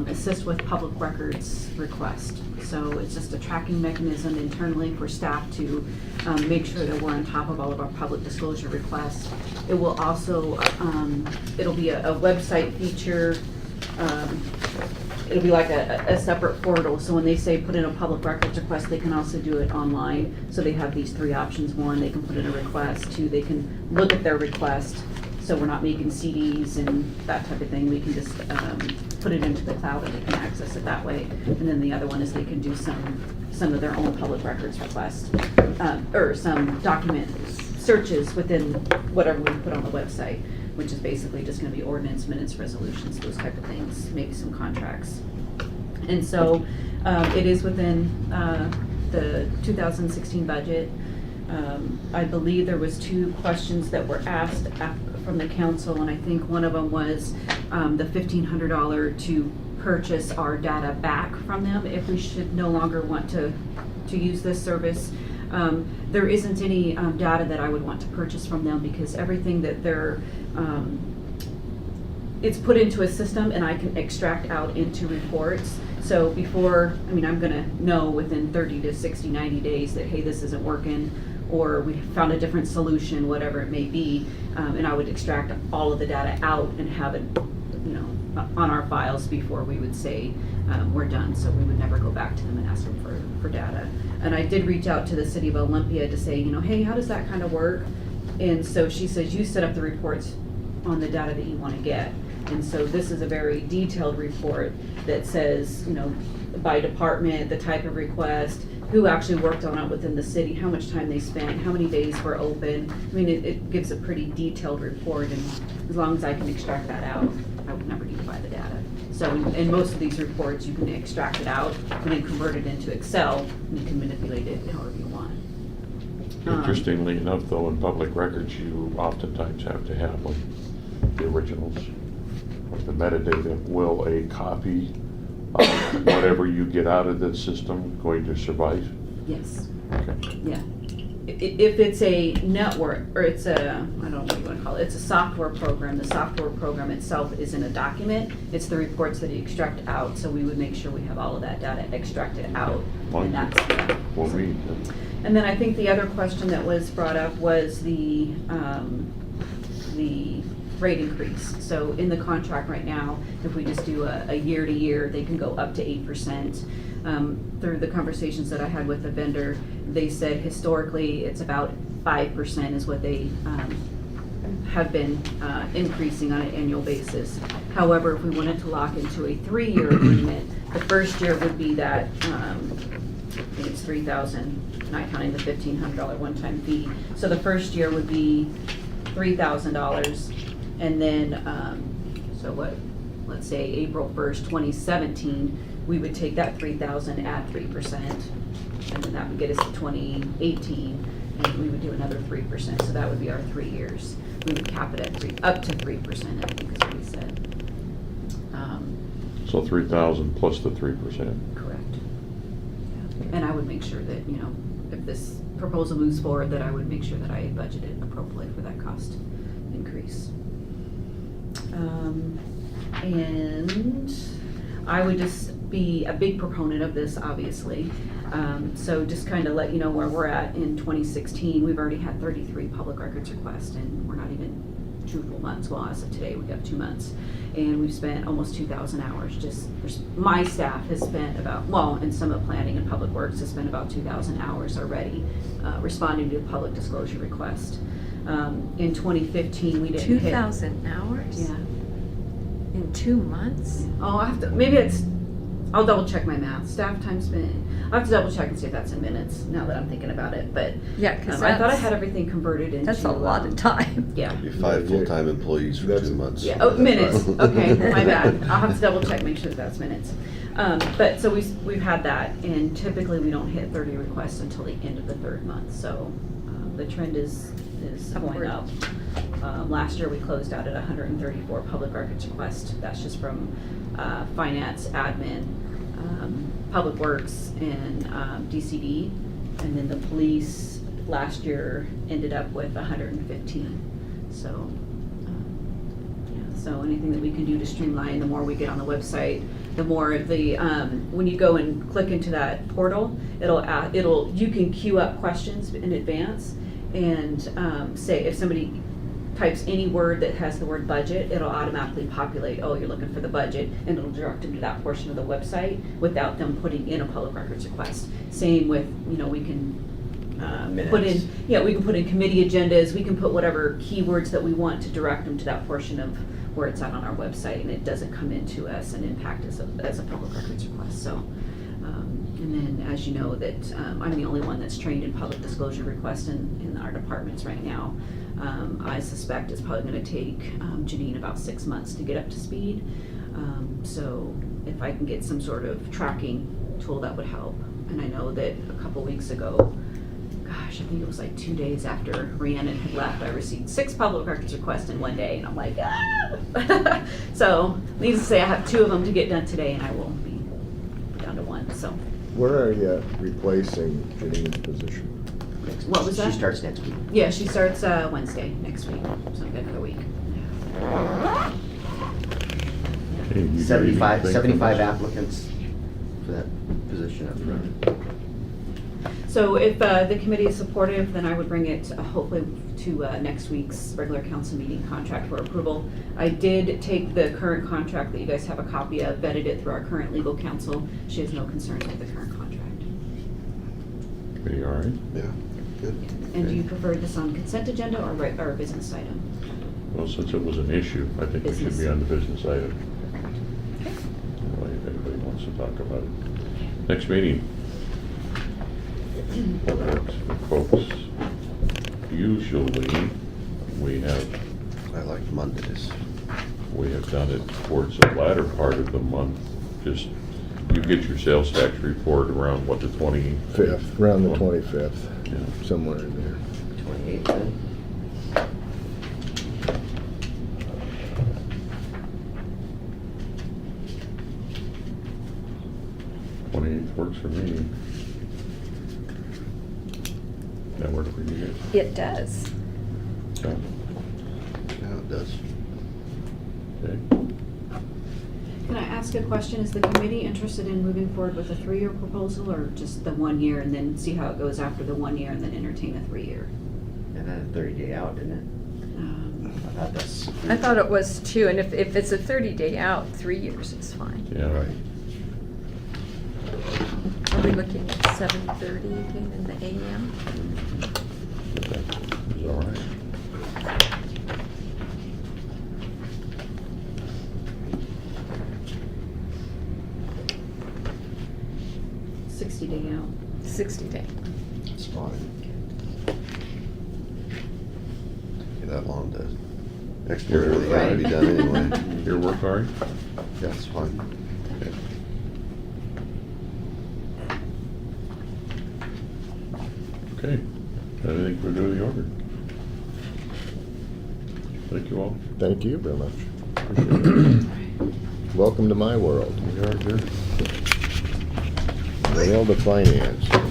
assist with public records request. So it's just a tracking mechanism internally for staff to make sure that we're on top of all of our public disclosure requests. It will also, it'll be a website feature. It'll be like a separate portal, so when they say put in a public records request, they can also do it online. So they have these three options. One, they can put in a request. Two, they can look at their request. So we're not making CDs and that type of thing. We can just put it into the cloud and they can access it that way. And then the other one is they can do some of their own public records requests, or some document searches within whatever we put on the website, which is basically just gonna be ordinance, minutes, resolutions, those type of things, maybe some contracts. And so, it is within, the 2016 budget. I believe there was 2 questions that were asked from the council, and I think one of them was, the $1,500 to purchase our data back from them if we should no longer want to use this service. There isn't any data that I would want to purchase from them because everything that they're, it's put into a system and I can extract out into reports. So before, I mean, I'm gonna know within 30 to 60, 90 days that, hey, this isn't working, or we found a different solution, whatever it may be, and I would extract all of the data out and have it, you know, on our files before we would say we're done. So we would never go back to them and ask them for data. And I did reach out to the city of Olympia to say, you know, hey, how does that kind of work? And so she says, you set up the reports on the data that you want to get. And so this is a very detailed report that says, you know, by department, the type of request, who actually worked on it within the city, how much time they spent, how many days were open. I mean, it gives a pretty detailed report, and as long as I can extract that out, I would never need to buy the data. So in most of these reports, you can extract it out and then convert it into Excel, and you can manipulate it however you want. Interestingly enough, though, in public records, you oftentimes have to have like the originals, like the metadata. Will a copy of whatever you get out of the system going to survive? Yes, Okay. yeah. If it's a network, or it's a, I don't know what you want to call it, it's a software program, the software program itself isn't a document, it's the reports that you extract out, so we would make sure we have all of that data extracted out. And that's, yeah. Well, me, And then I think the other question that was brought up was the rate increase. So in the contract right now, if we just do a year to year, they can go up to 8%. Through the conversations that I had with the vendor, they said historically it's about 5% is what they have been increasing on an annual basis. However, if we wanted to lock into a 3-year agreement, the first year would be that, I think it's $3,000, not counting the $1,500 one-time fee. So the first year would be $3,000, and then, so what, let's say April 1st, 2017, we would take that $3,000, add 3%, and then that would get us to 2018, and we would do another 3%. So that would be our 3 years. We would cap it at up to 3%, I think is what we said. so 3,000 plus the 3%. Correct. And I would make sure that, you know, if this proposal moves forward, that I would make sure that I budgeted appropriately for that cost increase. And I would just be a big proponent of this, obviously. So just kind of let you know where we're at in 2016. We've already had 33 public records requests, and we're not even 2 full months. Well, as of today, we have 2 months. And we've spent almost 2,000 hours. My staff has spent about, well, and some of planning and public works has spent about 2,000 hours already responding to the public disclosure request. In 2015, we didn't hit. 2,000 hours? Yeah. In 2 months? Oh, I have to, maybe I'll double check my math. Staff time spent, I'll have to double check and see if that's in minutes, now that I'm thinking about it, but. Yeah, because I thought I had everything converted into. that's a lot of time. Yeah. Be 5 full-time employees for 2 months. Yeah, oh, minutes, okay, my bad. I'll have to double check, make sure that that's minutes. But, so we've had that, and typically we don't hit 30 requests until the end of the 3rd month, so, the trend is going Upward. up. Last year, we closed out at 134 public records requests. That's just from finance, admin, public works, and DCD. And then the police last year ended up with 115. So, yeah, So anything that we can do to streamline, the more we get on the website, the more of the, when you go and click into that portal, you can queue up questions in advance and say, if somebody types any word that has the word budget, it'll automatically populate, oh, you're looking for the budget, and it'll direct them to that portion of the website without them putting in a public records request. Same with, we can put in, Minutes. we can put in committee agendas, we can put whatever keywords that we want to direct them to that portion of where it's at on our website, and it doesn't come into us and impact us as a public records request, so. And then, as you know, that I'm the only one that's trained in public disclosure requests in our departments right now. I suspect it's probably gonna take Janine about 6 months to get up to speed. So if I can get some sort of tracking tool, that would help. And I know that a couple weeks ago, gosh, I think it was like 2 days after Rhiannon had left, I received 6 public records requests in one day, and I'm like, ah! So, needless to say, I have 2 of them to get done today, and I will be down to 1, so. Where are you at replacing Janine's position? What was that? She starts next week. Yeah, she starts Wednesday next week, so I've got another week. Okay, you got anything 75 from us? applicants for that position up front. So if the committee is supportive, then I would bring it hopefully to next week's regular council meeting contract for approval. I did take the current contract that you guys have a copy of, vetted it through our current legal counsel. She has no concerns with the current contract. Committee, all right? Yeah, good. And do you prefer this on consent agenda or a business item? Well, since it was an issue, I think it should Business. be on the business item. Anyway, if anybody wants to talk about it. Next meeting. Folks, usually we have I like Mondays. done it towards the latter part of the month. Just, you get your sales tax report around, what, the 20? 5th, around the 25th, Yeah. somewhere in there. 28th then? Works for me. That work for you guys? It does. Yeah. Yeah, it does. Okay. Can I ask a question? Is the committee interested in moving forward with a 3-year proposal, or just the 1 year and then see how it goes after the 1 year and then entertain a 3-year? And then a 30-day out, didn't it? I thought that's. I thought it was 2, and if it's a 30-day out, 3 years is fine. Yeah, right. Are we looking at 7:30 again in the AM? That is all right. 60-day out. 60 day. It's fine. Yeah, that long does. Next year, really gotta be done anyway. Your work, Ari? Yeah, it's fine. Okay. Okay, anything for do the order? Thank you all. Thank you very much. Appreciate it. Welcome to my world, We are good. the world of finance.